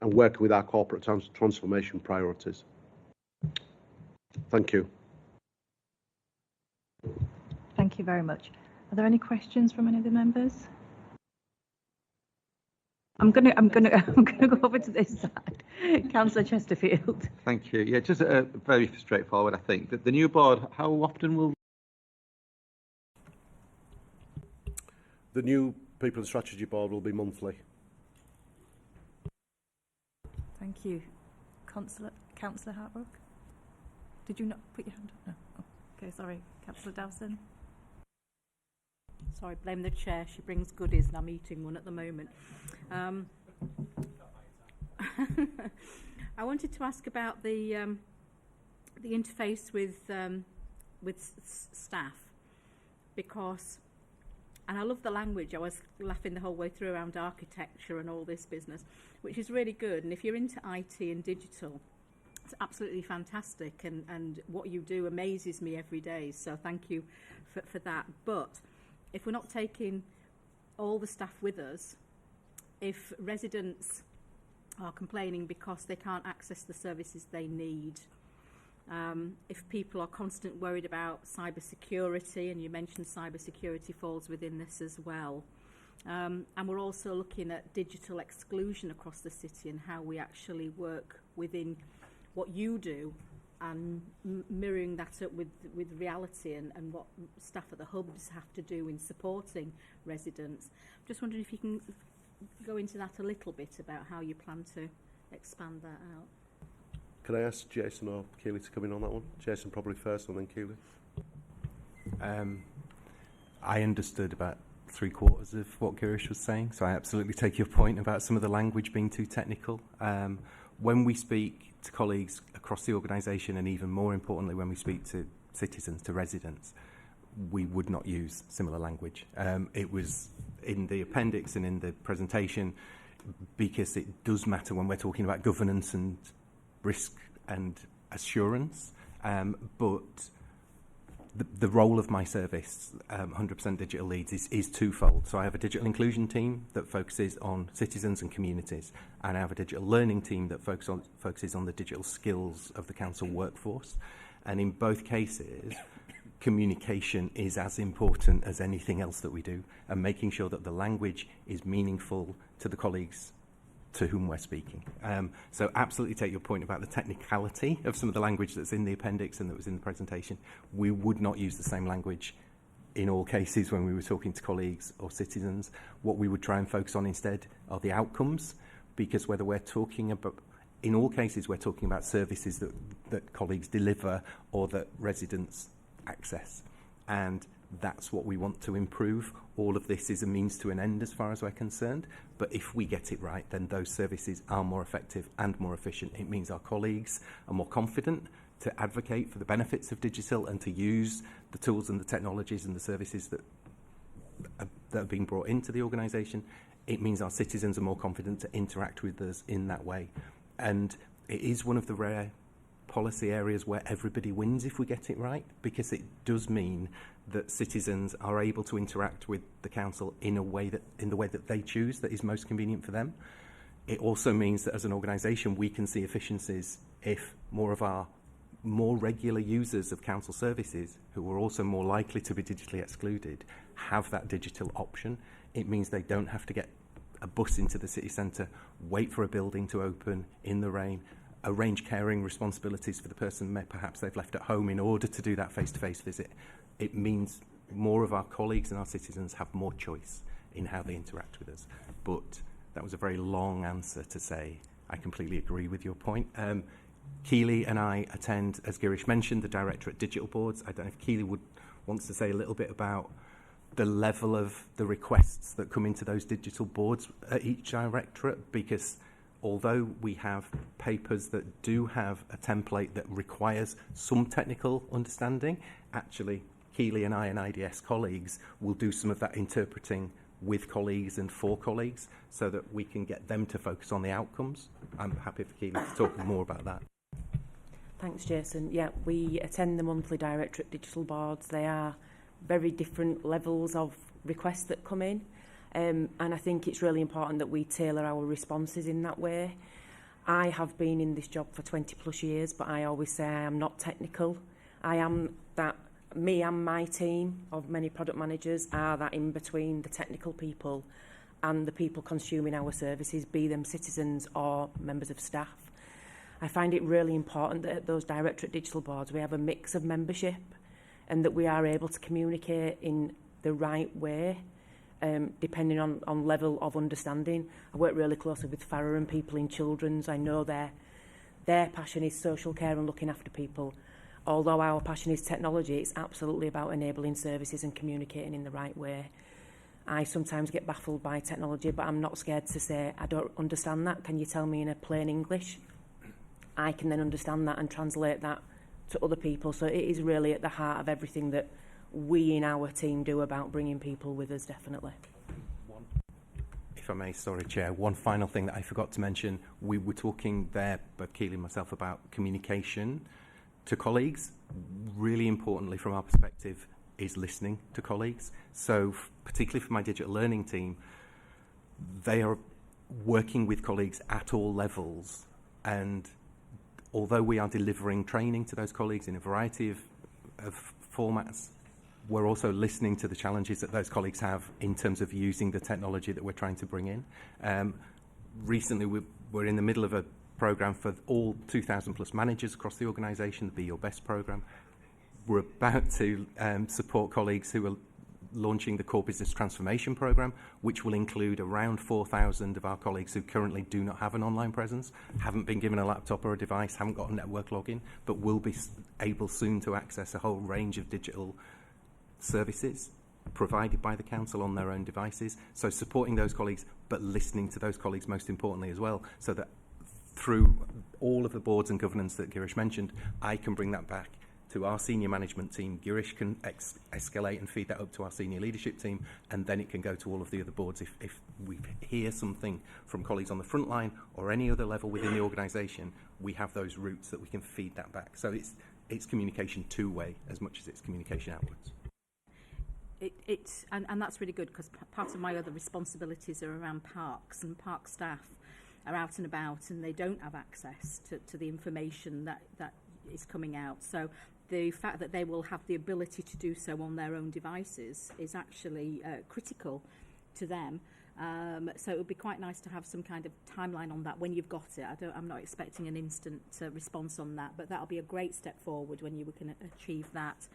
and working with our corporate transformation priorities. Thank you. Thank you very much. Are there any questions from any of the members? I'm gonna go over to this side. Councillor Chesterfield. Thank you. Yeah, just very straightforward, I think. The new board, how often will... The new People and Strategy Board will be monthly. Thank you. Councillor Hartbrook? Did you not put your hand up? No. Oh, okay, sorry. Councillor Dowson? Sorry, blame the chair. She brings goodies and I'm eating one at the moment. I wanted to ask about the interface with staff, because, and I love the language. I was laughing the whole way through around architecture and all this business, which is really good. And if you're into IT and digital, it's absolutely fantastic. And what you do amazes me every day. So thank you for that. But if we're not taking all the staff with us, if residents are complaining because they can't access the services they need, if people are constantly worried about cyber security, and you mentioned cyber security falls within this as well, and we're also looking at digital exclusion across the city and how we actually work within what you do and mirroring that up with reality and what staff at the hubs have to do in supporting residents. Just wondering if you can go into that a little bit about how you plan to expand that out. Can I ask Jason or Keely to come in on that one? Jason probably first and then Keely. I understood about 3/4 of what Girish was saying, so I absolutely take your point about some of the language being too technical. When we speak to colleagues across the organisation, and even more importantly when we speak to citizens, to residents, we would not use similar language. It was in the appendix and in the presentation because it does matter when we're talking about governance and risk and assurance, but the role of my service, 100% Digital Leeds, is twofold. So I have a digital inclusion team that focuses on citizens and communities, and I have a digital learning team that focuses on the digital skills of the council workforce. And in both cases, communication is as important as anything else that we do, and making sure that the language is meaningful to the colleagues to whom we're speaking. So absolutely take your point about the technicality of some of the language that's in the appendix and that was in the presentation. We would not use the same language in all cases when we were talking to colleagues or citizens. What we would try and focus on instead are the outcomes, because whether we're talking about, in all cases, we're talking about services that colleagues deliver or that residents access. And that's what we want to improve. All of this is a means to an end as far as we're concerned. But if we get it right, then those services are more effective and more efficient. It means our colleagues are more confident to advocate for the benefits of digital and to use the tools and the technologies and the services that are being brought into the organisation. It means our citizens are more confident to interact with us in that way. And it is one of the rare policy areas where everybody wins if we get it right, because it does mean that citizens are able to interact with the council in the way that they choose, that is most convenient for them. It also means that as an organisation we can see efficiencies if more of our more regular users of council services, who are also more likely to be digitally excluded, have that digital option. It means they don't have to get a bus into the city centre, wait for a building to open in the rain, arrange caring responsibilities for the person perhaps they've left at home in order to do that face-to-face visit. It means more of our colleagues and our citizens have more choice in how they interact with us. But that was a very long answer to say I completely agree with your point. Keely and I attend, as Girish mentioned, the Directorate Digital Boards. I don't know if Keely wants to say a little bit about the level of the requests that come into those digital boards at each directorate, because although we have papers that do have a template that requires some technical understanding, actually Keely and I and IDS colleagues will do some of that interpreting with colleagues and for colleagues so that we can get them to focus on the outcomes. I'm happy for Keely to talk more about that. Thanks, Jason. Yeah, we attend the monthly Directorate Digital Boards. They are very different levels of requests that come in. And I think it's really important that we tailor our responses in that way. I have been in this job for 20 plus years, but I always say I am not technical. I am that, me and my team of many product managers are that in between the technical people and the people consuming our services, be them citizens or members of staff. I find it really important that at those Directorate Digital Boards we have a mix of membership and that we are able to communicate in the right way, depending on level of understanding. I work really closely with Farrer and people in children's. I know their passion is social care and looking after people. Although our passion is technology, it's absolutely about enabling services and communicating in the right way. I sometimes get baffled by technology, but I'm not scared to say, I don't understand that. Can you tell me in a plain English? I can then understand that and translate that to other people. So it is really at the heart of everything that we in our team do about bringing people with us, definitely. If I may, sorry, Chair, one final thing that I forgot to mention. We were talking there, both Keely and myself, about communication to colleagues. Really importantly from our perspective is listening to colleagues. So particularly for my digital learning team, they are working with colleagues at all levels, and although we are delivering training to those colleagues in a variety of formats, we're also listening to the challenges that those colleagues have in terms of using the technology that we're trying to bring in. Recently, we're in the middle of a programme for all 2,000 plus managers across the organisation, the Be Your Best programme. We're about to support colleagues who are launching the Core Business Transformation programme, which will include around 4,000 of our colleagues who currently do not have an online presence, haven't been given a laptop or a device, haven't got a network login, but will be able soon to access a whole range of digital services provided by the council on their own devices. So supporting those colleagues, but listening to those colleagues most importantly as well, so that through all of the boards and governance that Girish mentioned, I can bring that back to our senior management team. Girish can escalate and feed that up to our senior leadership team, and then it can go to all of the other boards. If we hear something from colleagues on the front line or any other level within the organisation, we have those routes that we can feed that back. So it's communication two-way as much as it's communication outwards. And that's really good, because part of my other responsibilities are around parks, and park staff are out and about and they don't have access to the information that is coming out. So the fact that they will have the ability to do so on their own devices is actually critical to them. So it would be quite nice to have some kind of timeline on that when you've got it. I'm not expecting an instant response on that, but that'll be a great step forward when you can achieve that.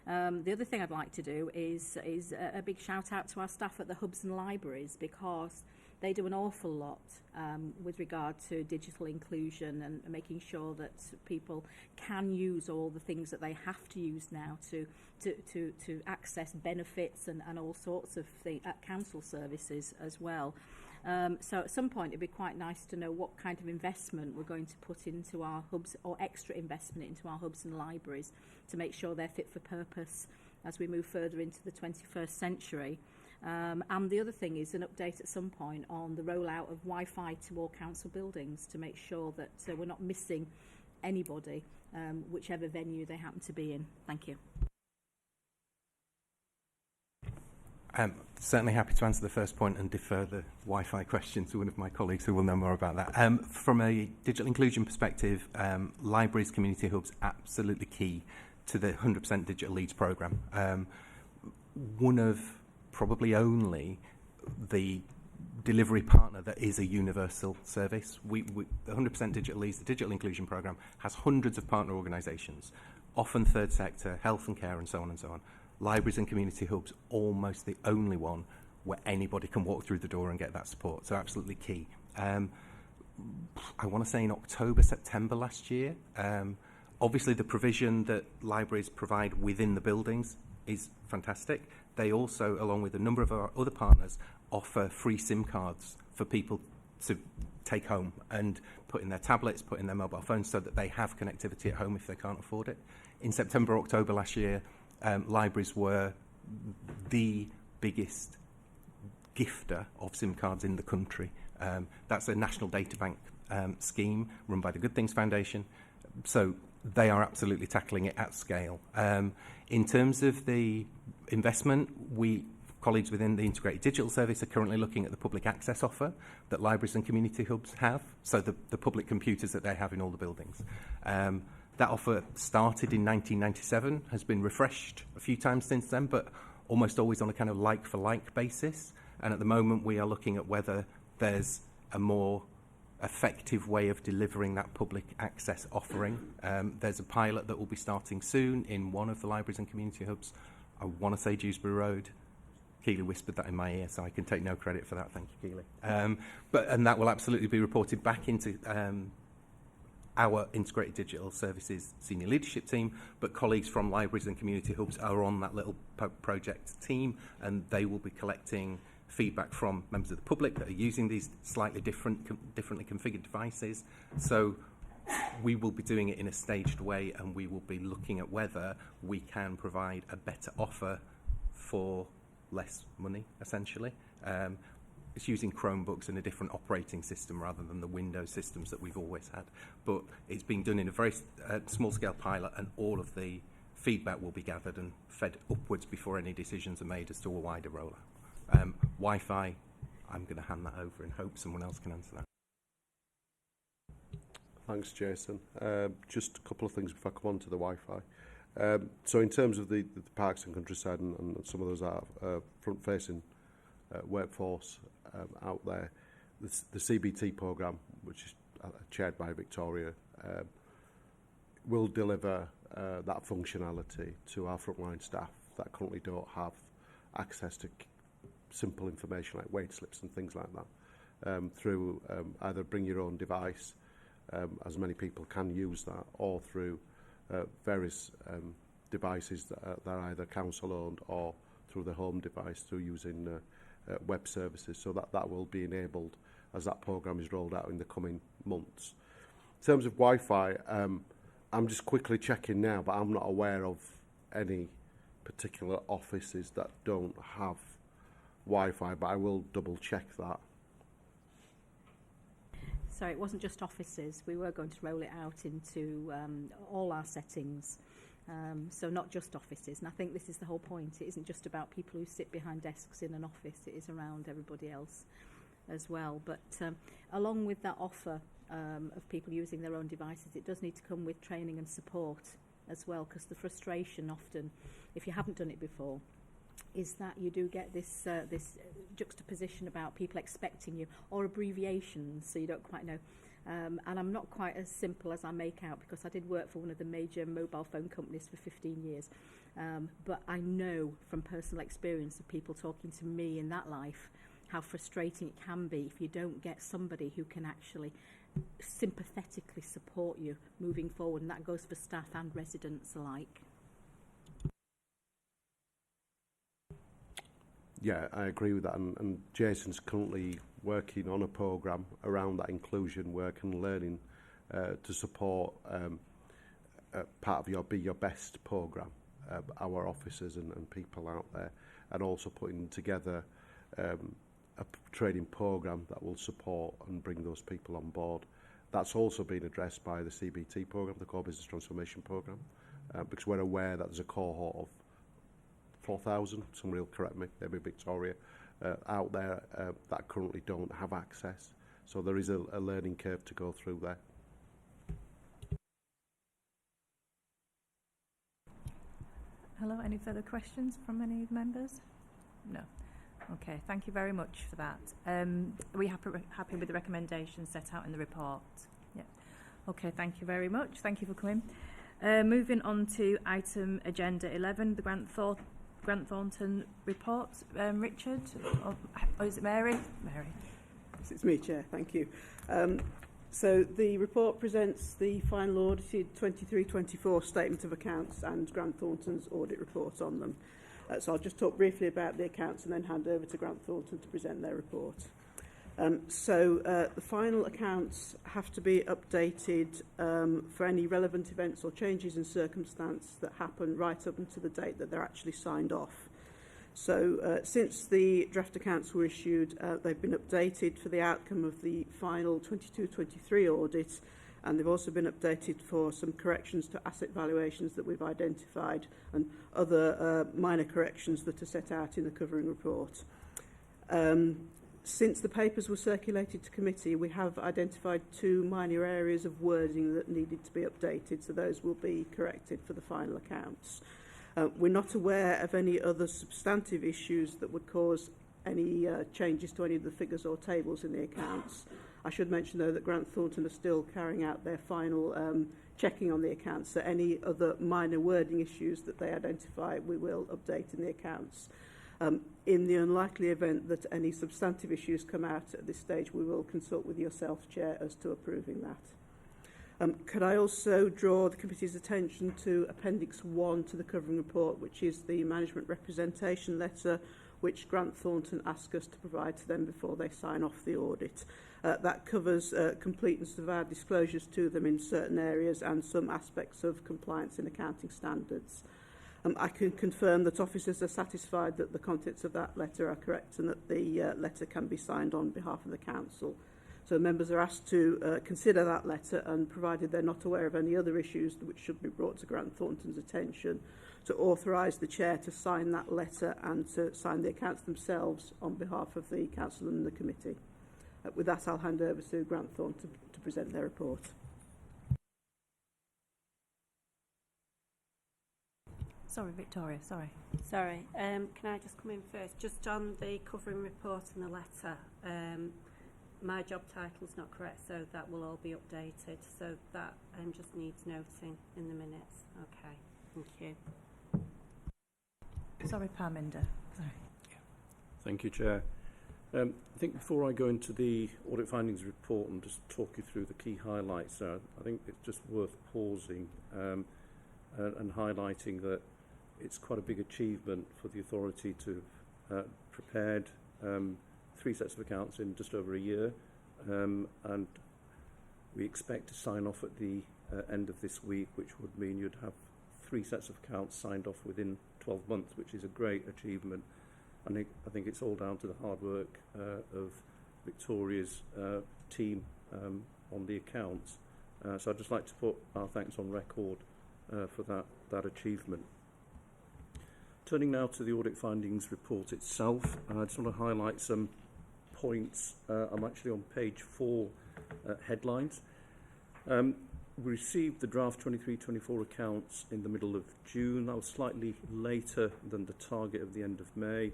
The other thing I'd like to do is a big shout out to our staff at the hubs and libraries, because they do an awful lot with regard to digital inclusion and making sure that people can use all the things that they have to use now to access benefits and all sorts of council services as well. So at some point it'd be quite nice to know what kind of investment we're going to put into our hubs, or extra investment into our hubs and libraries, to make sure they're fit for purpose as we move further into the 21st century. And the other thing is an update at some point on the rollout of Wi-Fi to all council buildings, to make sure that we're not missing anybody whichever venue they happen to be in. Thank you. Certainly happy to answer the first point and defer the Wi-Fi question to one of my colleagues who will know more about that. From a digital inclusion perspective, libraries, community hubs, absolutely key to the 100% Digital Leeds programme. One of probably only the delivery partner that is a universal service. The 100% Digital Leeds, the digital inclusion programme, has hundreds of partner organisations, often third sector, health and care and so on and so on. Libraries and community hubs, almost the only one where anybody can walk through the door and get that support. So absolutely key. I want to say in October, September last year, obviously the provision that libraries provide within the buildings is fantastic. They also, along with a number of our other partners, offer free SIM cards for people to take home and put in their tablets, put in their mobile phones so that they have connectivity at home if they can't afford it. In September, October last year, libraries were the biggest gifter of SIM cards in the country. That's a national data bank scheme run by the Good Things Foundation. So they are absolutely tackling it at scale. In terms of the investment, colleagues within the Integrated Digital Service are currently looking at the public access offer that libraries and community hubs have, so the public computers that they have in all the buildings. That offer started in 1997, has been refreshed a few times since then, but almost always on a kind of like-for-like basis. And at the moment, we are looking at whether there's a more effective way of delivering that public access offering. There's a pilot that will be starting soon in one of the libraries and community hubs. I want to say Dewsbury Road. Keely whispered that in my ear, so I can take no credit for that. Thank you, Keely. And that will absolutely be reported back into our Integrated Digital Services senior leadership team, but colleagues from libraries and community hubs are on that little project team, and they will be collecting feedback from members of the public that are using these slightly differently configured devices. So we will be doing it in a staged way, and we will be looking at whether we can provide a better offer for less money, essentially. It's using Chromebooks and a different operating system rather than the Windows systems that we've always had. But it's being done in a very small-scale pilot, and all of the feedback will be gathered and fed upwards before any decisions are made as to a wider rollout. Wi-Fi, I'm going to hand that over and hope someone else can answer that. Thanks, Jason. Just a couple of things before I come on to the Wi-Fi. So in terms of the parks and countryside and some of those are front-facing workforce out there, the CBT programme, which is chaired by Victoria, will deliver that functionality to our frontline staff that currently don't have access to simple information like wage slips and things like that, through either bring your own device, as many people can use that, or through various devices that are either council owned or through the home device through using web services. So that will be enabled as that programme is rolled out in the coming months. In terms of Wi-Fi, I'm just quickly checking now, but I'm not aware of any particular offices that don't have Wi-Fi, but I will double check that. So it wasn't just offices. We were going to roll it out into all our settings. So not just offices. And I think this is the whole point. It isn't just about people who sit behind desks in an office. It is around everybody else as well. But along with that offer of people using their own devices, it does need to come with training and support as well, because the frustration often, if you haven't done it before, is that you do get this juxtaposition about people expecting you, or abbreviations, so you don't quite know. And I'm not quite as simple as I make out, because I did work for one of the major mobile phone companies for 15 years. But I know from personal experience of people talking to me in that life how frustrating it can be if you don't get somebody who can actually sympathetically support you moving forward. And that goes for staff and residents alike. Yeah, I agree with that. And Jason's currently working on a programme around that inclusion work and learning to support part of your Be Your Best programme, our officers and people out there, and also putting together a training programme that will support and bring those people on board That's also been addressed by the CBT programme, the Core Business Transformation Programme, because we're aware that there's a cohort of 4,000, somebody will correct me, maybe Victoria, out there that currently don't have access. So there is a learning curve to go through there. Hello, any further questions from any members? No. Okay, thank you very much for that. Are we happy with the recommendations set out in the report? Yeah. Okay, thank you very much. Thank you for coming. Moving on to item agenda 11, the Grant Thornton report. Richard, or is it Mary? Mary. It's me, Chair. Thank you. So the report presents the final audited 23-24 statement of accounts and Grant Thornton's audit report on them. So I'll just talk briefly about the accounts and then hand over to Grant Thornton to present their report. The final accounts have to be updated for any relevant events or changes in circumstance that happen right up until the date that they're actually signed off. So since the draft accounts were issued, they've been updated for the outcome of the final 22-23 audit, and they've also been updated for some corrections to asset valuations that we've identified and other minor corrections that are set out in the covering report. Since the papers were circulated to committee, we have identified 2 minor areas of wording that needed to be updated, so those will be corrected for the final accounts. We're not aware of any other substantive issues that would cause any changes to any of the figures or tables in the accounts. I should mention, though, that Grant Thornton are still carrying out their final checking on the accounts, so any other minor wording issues that they identify, we will update in the accounts. In the unlikely event that any substantive issues come out at this stage, we will consult with yourself, Chair, as to approving that. Could I also draw the committee's attention to Appendix 1 to the covering report, which is the management representation letter which Grant Thornton asked us to provide to them before they sign off the audit. That covers completeness of our disclosures to them in certain areas and some aspects of compliance in accounting standards. I can confirm that officers are satisfied that the contents of that letter are correct and that the letter can be signed on behalf of the Council. So members are asked to consider that letter, and provided they're not aware of any other issues which should be brought to Grant Thornton's attention, to authorise the Chair to sign that letter and to sign the accounts themselves on behalf of the Council and the Committee. With that, I'll hand over to Grant Thornton to present their report. Sorry, Victoria, sorry. Sorry, can I just come in first? Just on the covering report and the letter, my job title's not correct, so that will all be updated. So that just needs noting in the minutes. Okay, thank you. Sorry, Parminder. Sorry. Thank you, Chair. I think before I go into the audit findings report and just talk you through the key highlights, I think it's just worth pausing and highlighting that it's quite a big achievement for the authority to have prepared 3 sets of accounts in just over a year, and we expect to sign off at the end of this week, which would mean you'd have 3 sets of accounts signed off within 12 months, which is a great achievement. And I think it's all down to the hard work of Victoria's team on the accounts. So I'd just like to put our thanks on record for that achievement. Turning now to the audit findings report itself, I just want to highlight some points. I'm actually on page 4, headlines. We received the draft 23-24 accounts in the middle of June. That was slightly later than the target of the end of May.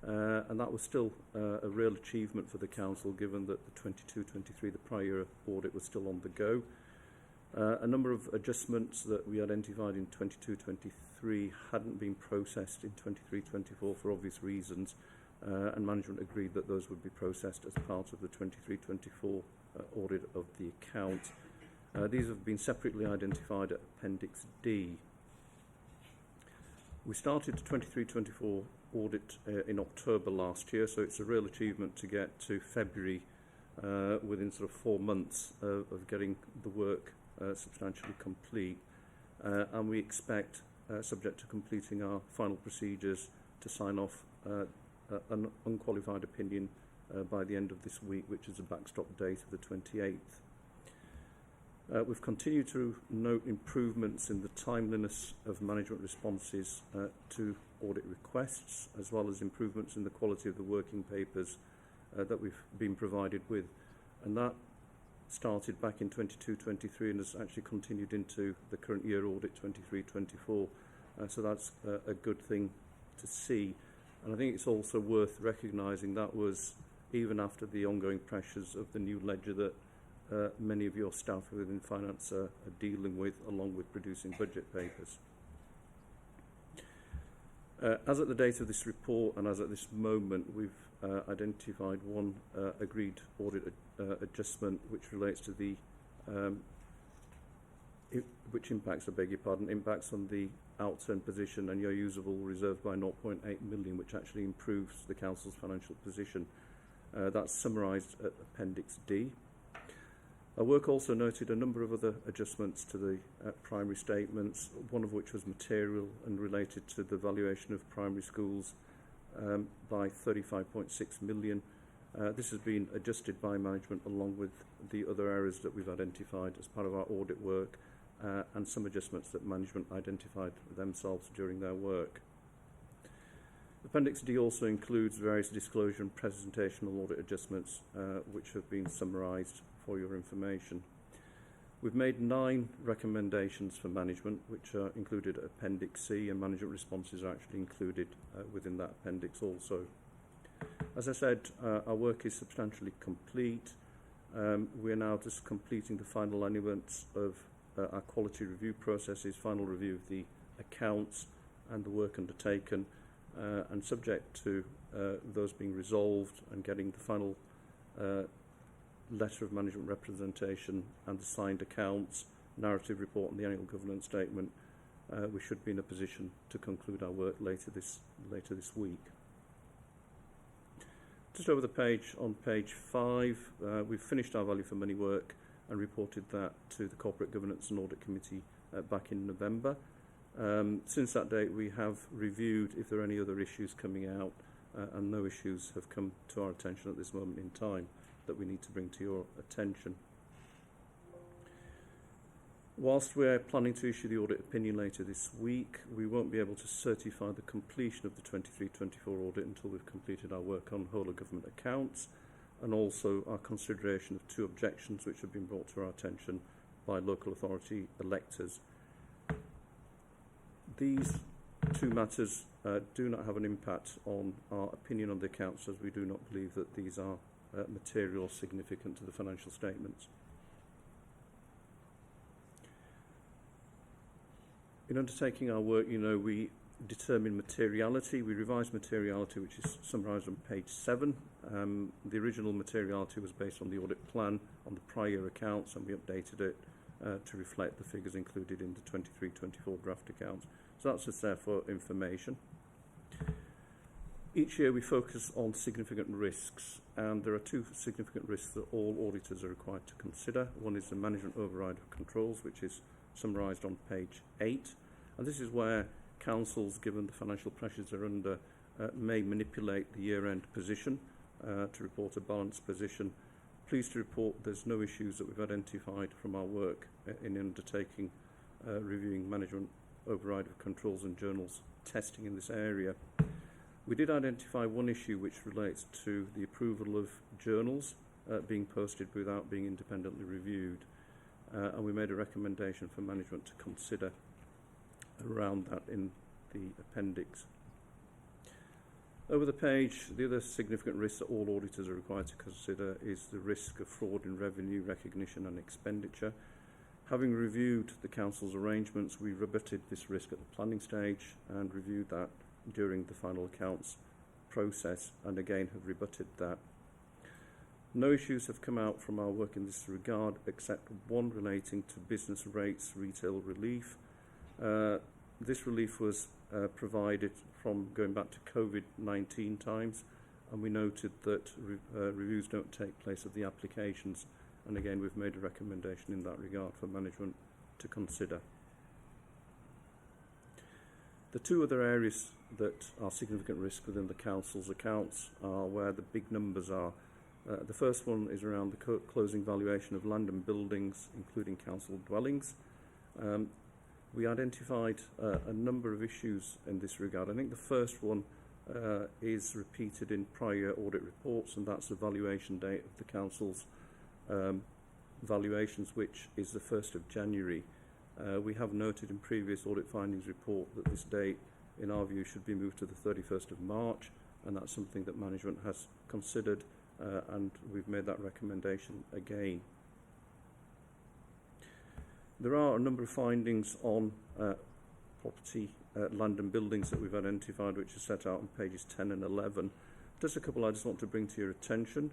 And that was still a real achievement for the Council, given that the 22-23, the prior audit, was still on the go. A number of adjustments that we identified in 22-23 hadn't been processed in 23-24 for obvious reasons, and management agreed that those would be processed as part of the 23-24 audit of the account. These have been separately identified at Appendix D. We started the 23-24 audit in October last year, so it's a real achievement to get to February within sort of 4 months of getting the work substantially complete. And we expect, subject to completing our final procedures, to sign off an unqualified opinion by the end of this week, which is a backstop date of the 28th. We've continued to note improvements in the timeliness of management responses to audit requests, as well as improvements in the quality of the working papers that we've been provided with. And that started back in 22-23 and has actually continued into the current year audit 23-24. So that's a good thing to see. And I think it's also worth recognising that was even after the ongoing pressures of the new ledger that many of your staff within finance are dealing with, along with producing budget papers. As at the date of this report and as at this moment, we've identified one agreed audit adjustment which relates to the which impacts, I beg your pardon, impacts on the outturn position and your usable reserve by 0.8 million, which actually improves the council's financial position. That's summarised at Appendix D. Our work also noted a number of other adjustments to the primary statements, one of which was material and related to the valuation of primary schools by 35.6 million. This has been adjusted by management along with the other areas that we've identified as part of our audit work and some adjustments that management identified themselves during their work. Appendix D also includes various disclosure and presentational audit adjustments which have been summarised for your information. We've made 9 recommendations for management, which are included at Appendix C, and management responses are actually included within that appendix also. As I said, our work is substantially complete. We are now just completing the final elements of our quality review processes, final review of the accounts and the work undertaken, and subject to those being resolved and getting the final letter of management representation and the signed accounts, narrative report and the annual governance statement, we should be in a position to conclude our work later this week. Just over the page, on page 5, we've finished our value for money work and reported that to the Corporate Governance and Audit Committee back in November. Since that date, we have reviewed if there are any other issues coming out, and no issues have come to our attention at this moment in time that we need to bring to your attention. Whilst we're planning to issue the audit opinion later this week, we won't be able to certify the completion of the 23-24 audit until we've completed our work on whole of government accounts and also our consideration of 2 objections which have been brought to our attention by local authority electors. These 2 matters do not have an impact on our opinion on the accounts, as we do not believe that these are material or significant to the financial statements. In undertaking our work, we determine materiality. We revise materiality, which is summarised on page 7. The original materiality was based on the audit plan on the prior year accounts, and we updated it to reflect the figures included in the 23-24 draft accounts. So that's just there for information. Each year we focus on significant risks, and there are 2 significant risks that all auditors are required to consider. One is the management override of controls, which is summarised on page 8, and this is where councils, given the financial pressures they're under, may manipulate the year-end position to report a balanced position. Pleased to report there's no issues that we've identified from our work in undertaking reviewing management override of controls and journals testing in this area. We did identify one issue which relates to the approval of journals being posted without being independently reviewed, and we made a recommendation for management to consider around that in the appendix. Over the page, the other significant risk that all auditors are required to consider is the risk of fraud in revenue recognition and expenditure. Having reviewed the council's arrangements, we rebutted this risk at the planning stage and reviewed that during the final accounts process, and again have rebutted that. No issues have come out from our work in this regard, except one relating to business rates retail relief. This relief was provided from going back to COVID-19 times, and we noted that reviews don't take place of the applications, and again we've made a recommendation in that regard for management to consider. The 2 other areas that are significant risk within the council's accounts are where the big numbers are. The first one is around the closing valuation of land and buildings, including council dwellings. We identified a number of issues in this regard. I think the first one is repeated in prior audit reports, and that's the valuation date of the council's valuations, which is the 1st of January. We have noted in previous audit findings report that this date, in our view, should be moved to the 31st of March, and that's something that management has considered, and we've made that recommendation again. There are a number of findings on property, land and buildings that we've identified, which are set out on pages 10 and 11. Just a couple I just want to bring to your attention.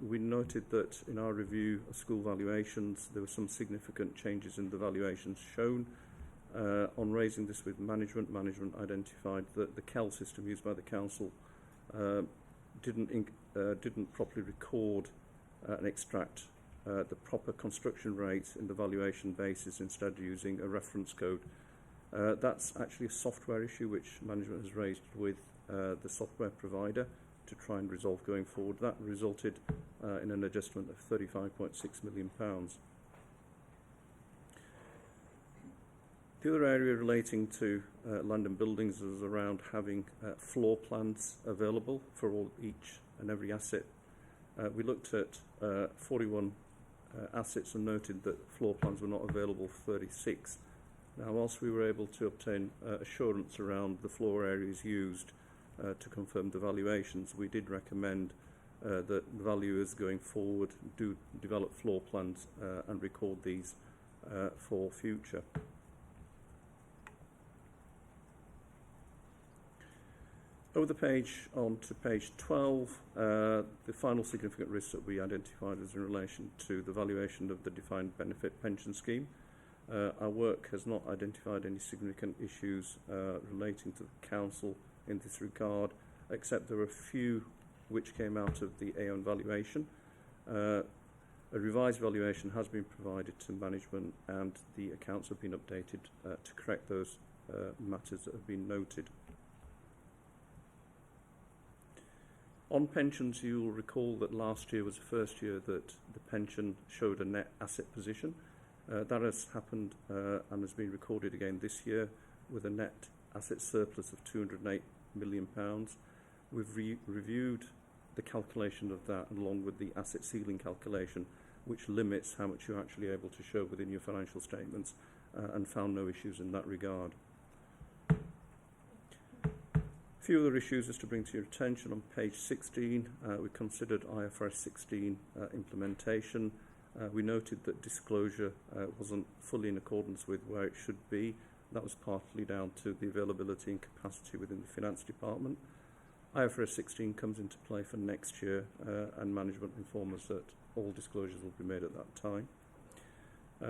We noted that in our review of school valuations, there were some significant changes in the valuations shown. On raising this with management identified that the CEL system used by the council didn't properly record and extract the proper construction rates in the valuation basis, instead using a reference code. That's actually a software issue which management has raised with the software provider to try and resolve going forward. That resulted in an adjustment of £35.6 million. The other area relating to land and buildings was around having floor plans available for each and every asset. We looked at 41 assets and noted that floor plans were not available for 36. Now, whilst we were able to obtain assurance around the floor areas used to confirm the valuations, we did recommend that valuers going forward do develop floor plans and record these for future. Over the page, on to page 12, the final significant risks that we identified was in relation to the valuation of the defined benefit pension scheme. Our work has not identified any significant issues relating to the council in this regard, except there are a few which came out of the Aon valuation. A revised valuation has been provided to management, and the accounts have been updated to correct those matters that have been noted. On pensions, you will recall that last year was the first year that the pension showed a net asset position. That has happened and has been recorded again this year with a net asset surplus of £208 million. We've reviewed the calculation of that along with the asset ceiling calculation, which limits how much you're actually able to show within your financial statements, and found no issues in that regard. A few other issues just to bring to your attention. On page 16, we considered IFRS 16 implementation. We noted that disclosure wasn't fully in accordance with where it should be. That was partly down to the availability and capacity within the finance department. IFRS 16 comes into play for next year, and management inform us that all disclosures will be made at that time.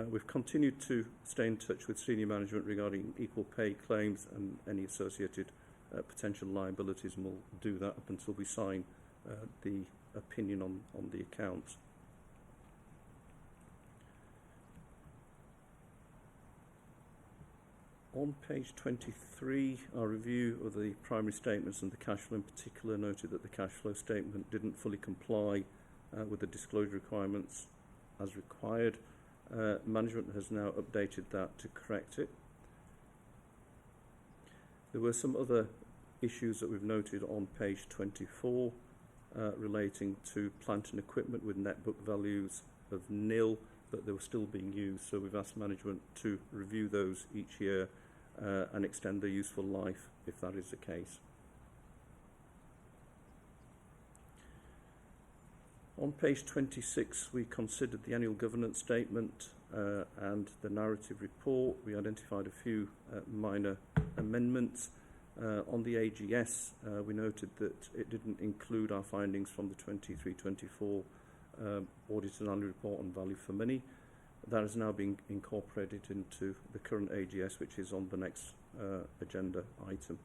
We've continued to stay in touch with senior management regarding equal pay claims and any associated potential liabilities, and we'll do that up until we sign the opinion on the accounts. On page 23, our review of the primary statements and the cash flow in particular noted that the cash flow statement didn't fully comply with the disclosure requirements as required. Management has now updated that to correct it. There were some other issues that we've noted on page 24 relating to plant and equipment with net book values of nil, but they were still being used. So we've asked management to review those each year and extend their useful life if that is the case. On page 26, we considered the annual governance statement and the narrative report. We identified a few minor amendments. On the AGS, we noted that it didn't include our findings from the 23-24 audited annual report on value for money. That is now being incorporated into the current AGS, which is on the next agenda item.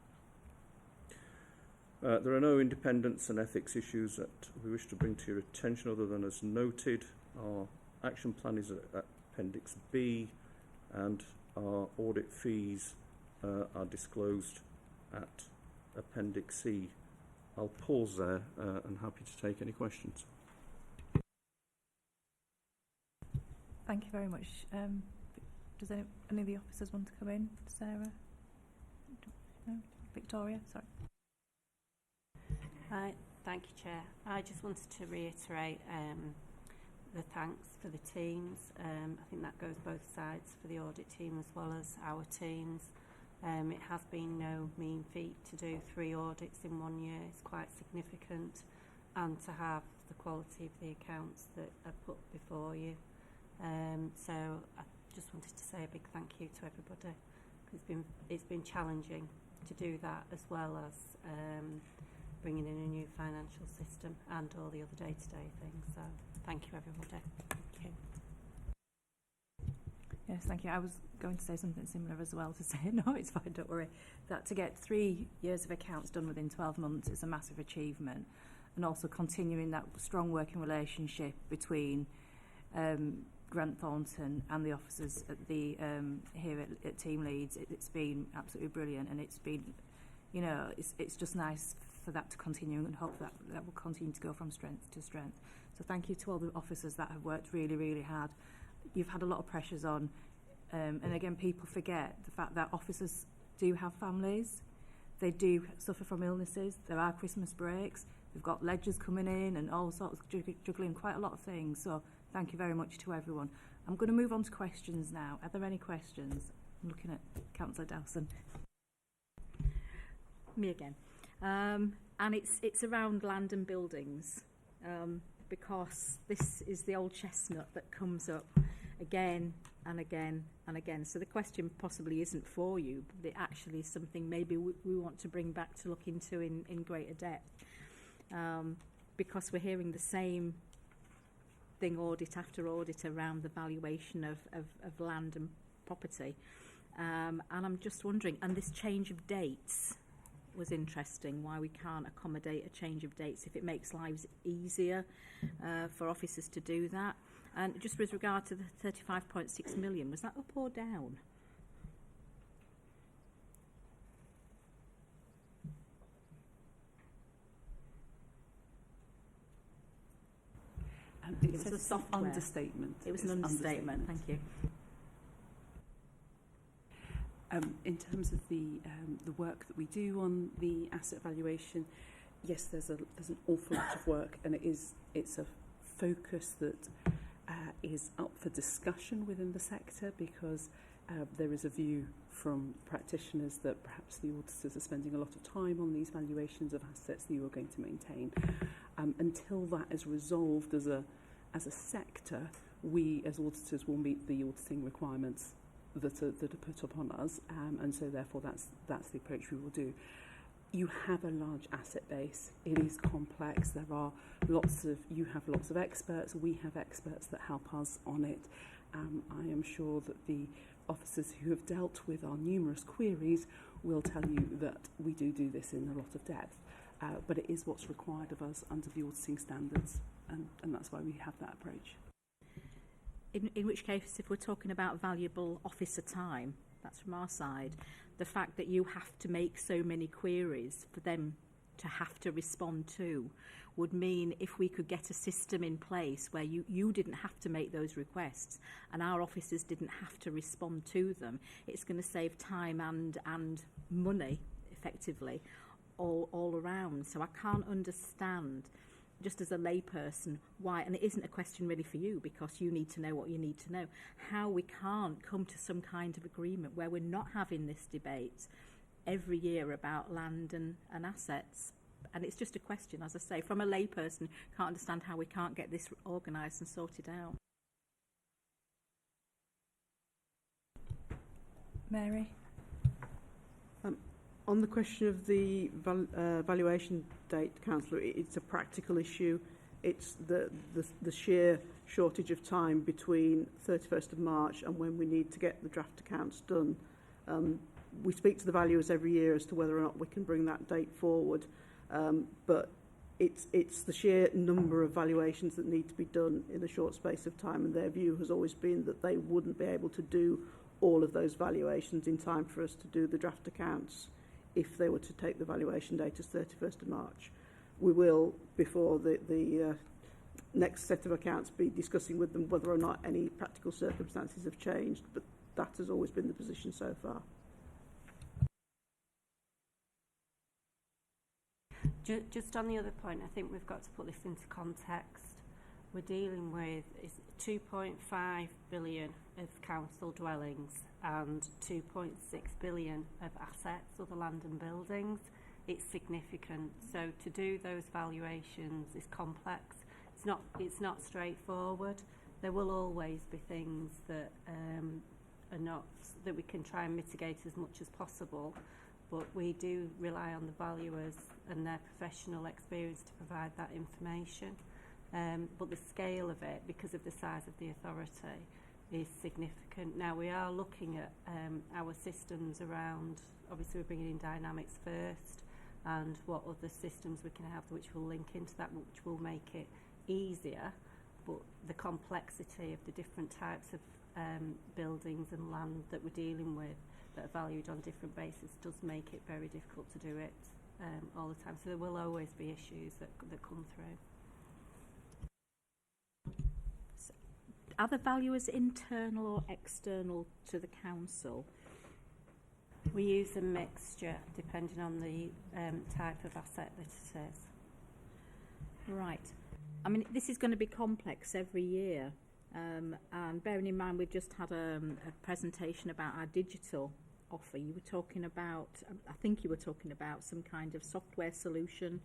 There are no independence and ethics issues that we wish to bring to your attention other than as noted. Our action plan is at Appendix B, and our audit fees are disclosed at Appendix C. I'll pause there and happy to take any questions. Thank you very much. Does any of the officers want to come in? Sarah? No? Victoria? Sorry. Thank you, Chair. I just wanted to reiterate the thanks for the teams. I think that goes both sides for the audit team as well as our teams. It has been no mean feat to do 3 audits in 1 year. It's quite significant, and to have the quality of the accounts that are put before you. So I just wanted to say a big thank you to everybody. It's been challenging to do that, as well as bringing in a new financial system and all the other day-to-day things. So thank you, everybody. Thank you. Yes, thank you. I was going to say something similar as well, to say, no, it's fine, don't worry, that to get 3 years of accounts done within 12 months is a massive achievement, and also continuing that strong working relationship between Grant Thornton and the officers at the here at Team Leeds. It's been absolutely brilliant, and it's been, you know, it's just nice for that to continue, and hope that will continue to go from strength to strength. So thank you to all the officers that have worked really, really hard. You've had a lot of pressures on, and again, people forget the fact that officers do have families. They do suffer from illnesses. There are Christmas breaks. We've got ledgers coming in and all sorts, juggling quite a lot of things. So thank you very much to everyone. I'm going to move on to questions now. Are there any questions? I'm looking at Councillor Dowson. Me again. And it's around land and buildings, because this is the old chestnut that comes up again and again and again. So the question possibly isn't for you, but it actually is something maybe we want to bring back to look into in greater depth, because we're hearing the same thing audit after audit around the valuation of land and property. And I'm just wondering, and this change of dates was interesting, why we can't accommodate a change of dates if it makes lives easier for officers to do that. And just with regard to the 35.6 million, was that up or down? It was says a software understatement. It was an understatement. Thank you. In terms of the work that we do on the asset valuation, yes, there's an awful lot of work, and it's a focus that is up for discussion within the sector, because there is a view from practitioners that perhaps the auditors are spending a lot of time on these valuations of assets that you are going to maintain. Until that is resolved as a sector, we as auditors will meet the auditing requirements that are put upon us, and so therefore that's the approach we will do. You have a large asset base. It is complex. You have lots of experts. We have experts that help us on it. I am sure that the officers who have dealt with our numerous queries will tell you that we do this in a lot of depth. But it is what's required of us under the auditing standards, and that's why we have that approach. In which case, if we're talking about valuable officer time, that's from our side, the fact that you have to make so many queries for them to have to respond to would mean if we could get a system in place where you didn't have to make those requests and our officers didn't have to respond to them, it's going to save time and money, effectively, all around. So I can't understand, just as a layperson, why, and it isn't a question really for you because you need to know what you need to know, how we can't come to some kind of agreement where we're not having this debate every year about land and assets. And it's just a question, as I say, from a layperson, can't understand how we can't get this organised and sorted out. Mary? On the question of the valuation date, Councillor, it's a practical issue. It's the sheer shortage of time between 31st of March and when we need to get the draft accounts done. We speak to the valuers every year as to whether or not we can bring that date forward, but it's the sheer number of valuations that need to be done in a short space of time, and their view has always been that they wouldn't be able to do all of those valuations in time for us to do the draft accounts if they were to take the valuation date as 31st of March. We will, before the next set of accounts be discussing with them whether or not any practical circumstances have changed, but that has always been the position so far. Just on the other point, I think we've got to put this into context. We're dealing with 2.5 billion of council dwellings and 2.6 billion of assets, other land and buildings. It's significant. So to do those valuations is complex. It's not straightforward. There will always be things that are not, that we can try and mitigate as much as possible, but we do rely on the valuers and their professional experience to provide that information. But the scale of it, because of the size of the authority, is significant. Now we are looking at our systems around, obviously we're bringing in Dynamics first, and what other systems we can have which will link into that, which will make it easier, but the complexity of the different types of buildings and land that we're dealing with that are valued on different bases does make it very difficult to do it all the time. So there will always be issues that come through. Are the valuers internal or external to the council? We use a mixture depending on the type of asset that it is. Right. I mean, this is going to be complex every year. And bearing in mind we've just had a presentation about our digital offer. You were talking about, I think you were talking about some kind of software solution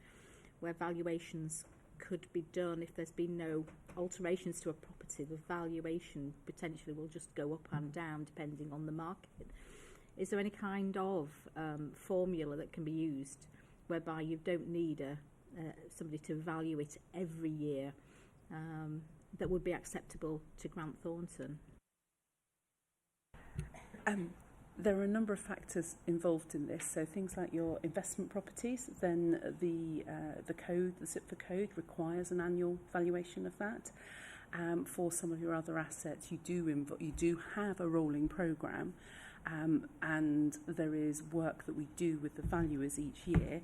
where valuations could be done if there's been no alterations to a property. The valuation potentially will just go up and down depending on the market. Is there any kind of formula that can be used whereby you don't need somebody to value it every year that would be acceptable to Grant Thornton? There are a number of factors involved in this. So things like your investment properties, then the code, the SIPFA code requires an annual valuation of that. For some of your other assets, you do have a rolling programme, and there is work that we do with the valuers each year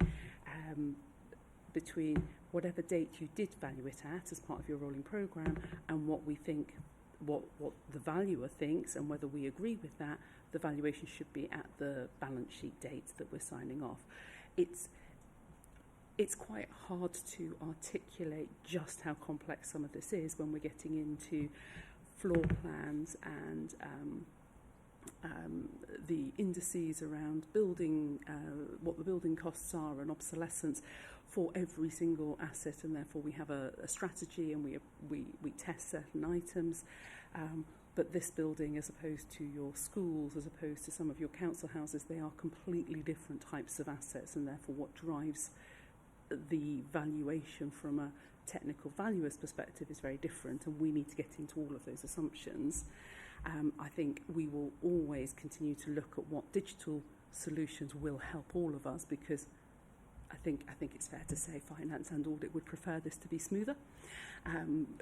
between whatever date you did value it at as part of your rolling programme and what we think, what the valuer thinks, and whether we agree with that. The valuation should be at the balance sheet date that we're signing off. It's quite hard to articulate just how complex some of this is when we're getting into floor plans and the indices around building, what the building costs are and obsolescence for every single asset, and therefore we have a strategy and we test certain items. But this building, as opposed to your schools, as opposed to some of your council houses, they are completely different types of assets, and therefore what drives the valuation from a technical valuer's perspective is very different, and we need to get into all of those assumptions. I think we will always continue to look at what digital solutions will help all of us, because I think it's fair to say finance and audit would prefer this to be smoother,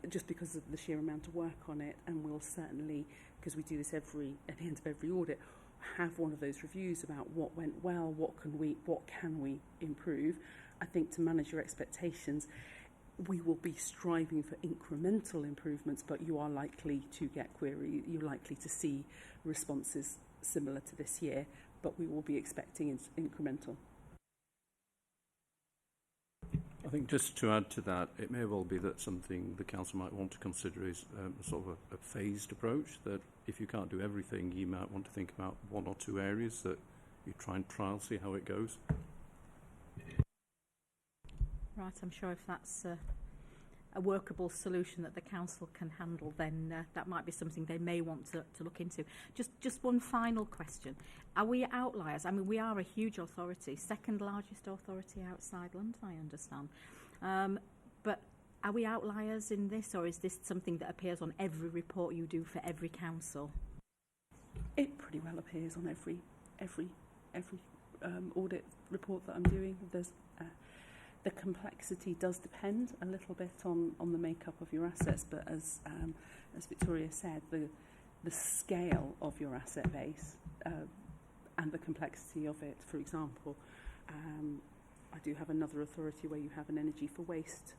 just because of the sheer amount of work on it. And we'll certainly, because we do this at the end of every audit, have one of those reviews about what went well, what can we improve. I think to manage your expectations, we will be striving for incremental improvements, but you are likely to get query. You're likely to see responses similar to this year, but we will be expecting incremental. I think just to add to that, it may well be that something the council might want to consider is sort of a phased approach, that if you can't do everything, you might want to think about one or two areas that you try and trial, see how it goes. Right, I'm sure if that's a workable solution that the council can handle, then that might be something they may want to look into. Just one final question. Are we outliers? I mean, we are a huge authority, second largest authority outside London, I understand. But are we outliers in this, or is this something that appears on every report you do for every council? It pretty well appears on every audit report that I'm doing. There's the complexity does depend a little bit on the makeup of your assets, but as Victoria said, the scale of your asset base and the complexity of it. For example, I do have another authority where you have an energy for waste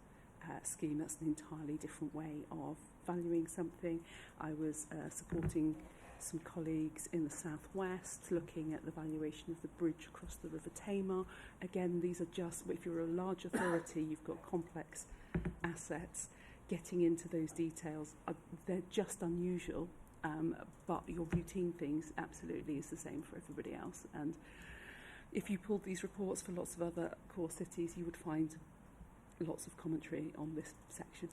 scheme. That's an entirely different way of valuing something. I was supporting some colleagues in the southwest looking at the valuation of the bridge across the River Tamar. Again, these are just, if you're a large authority, you've got complex assets, getting into those details, they're just unusual, but your routine things absolutely is the same for everybody else. And if you pulled these reports for lots of other core cities, you would find lots of commentary on this section.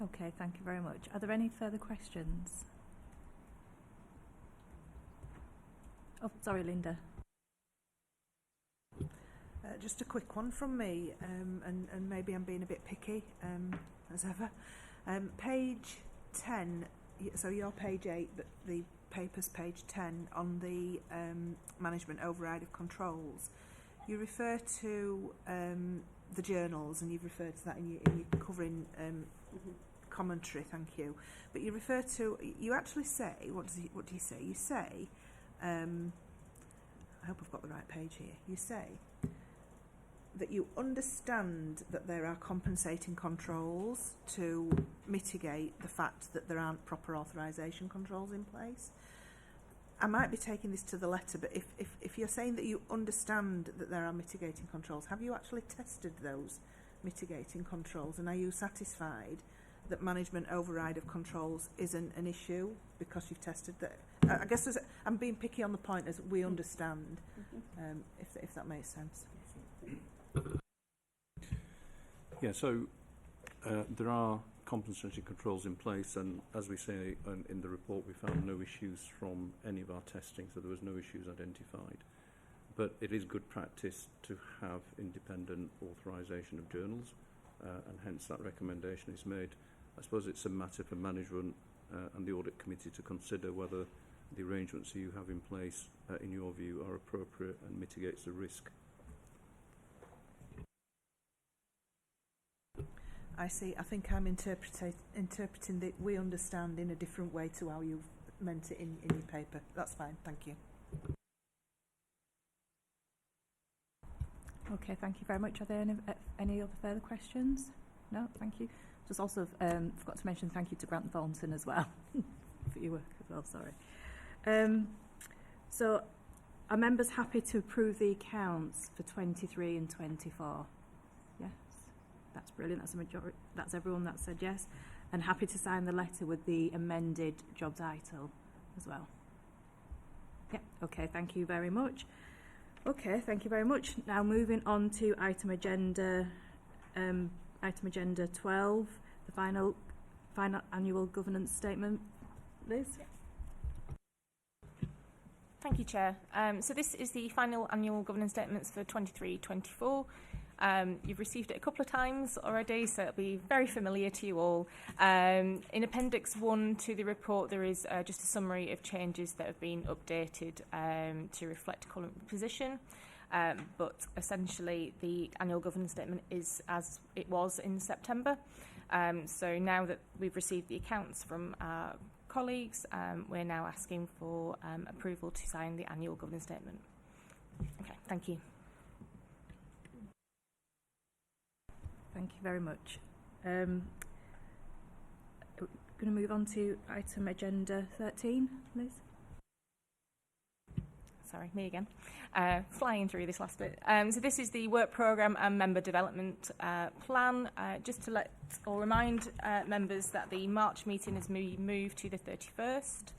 Okay, thank you very much. Are there any further questions? Oh, sorry, Linda. Just a quick one from me, and maybe I'm being a bit picky, as ever. Page 10, so you're page 8, but the paper's page 10, on the management override of controls. You refer to the journals, and you've referred to that in your covering commentary, thank you. But you refer to, you actually say, what do you say? You say, I hope I've got the right page here. You say that you understand that there are compensating controls to mitigate the fact that there aren't proper authorisation controls in place. I might be taking this to the letter, but if you're saying that you understand that there are mitigating controls, have you actually tested those mitigating controls, and are you satisfied that management override of controls isn't an issue because you've tested that? I guess I'm being picky on the point as we understand, if that makes sense. Yeah, so there are compensatory controls in place, and as we say in the report, we found no issues from any of our testing, so there was no issues identified. But it is good practice to have independent authorisation of journals, and hence that recommendation is made. I suppose it's a matter for management and the audit committee to consider whether the arrangements you have in place, in your view, are appropriate and mitigates the risk. I see. I think I'm interpreting that we understand in a different way to how you've meant it in your paper. That's fine. Thank you. Okay, thank you very much. Are there any other further questions? No, thank you. Just also forgot to mention thank you to Grant Thornton as well for your work as well. Sorry. So, are members happy to approve the accounts for 23 and 24? Yes, that's brilliant. That's a majority. That's everyone that said yes, and happy to sign the letter with the amended job title as well. Yeah. Okay. Thank you very much. Okay, thank you very much. Now moving on to item agenda 12, the final annual governance statement. Liz? Thank you, Chair. So this is the final annual governance statements for 23-24. You've received it a couple of times already, so it'll be very familiar to you all. In Appendix 1 to the report, there is just a summary of changes that have been updated to reflect current position. But essentially, the annual governance statement is as it was in September. So now that we've received the accounts from our colleagues, we're now asking for approval to sign the annual governance statement. Okay, thank you. Thank you very much. We're going to move on to item agenda 13, Liz. Sorry, me again. Flying through this last bit. So this is the work programme and member development plan. Just to let or remind members that the March meeting has moved to the 31st.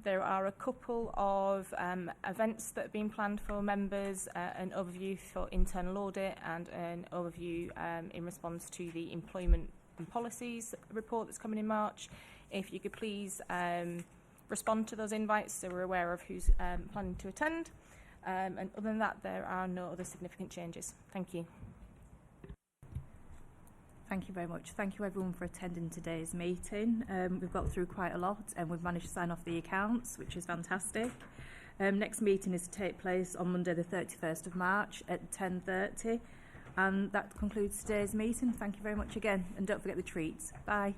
There are a couple of events that have been planned for members, an overview for internal audit and an overview in response to the employment and policies report that's coming in March. If you could please respond to those invites so we're aware of who's planning to attend. And other than that, there are no other significant changes. Thank you. Thank you very much. Thank you everyone for attending today's meeting. We've got through quite a lot and we've managed to sign off the accounts, which is fantastic. Next meeting is to take place on Monday the 31st of March at 10:30. And that concludes today's meeting. Thank you very much again. And don't forget the treats. Bye.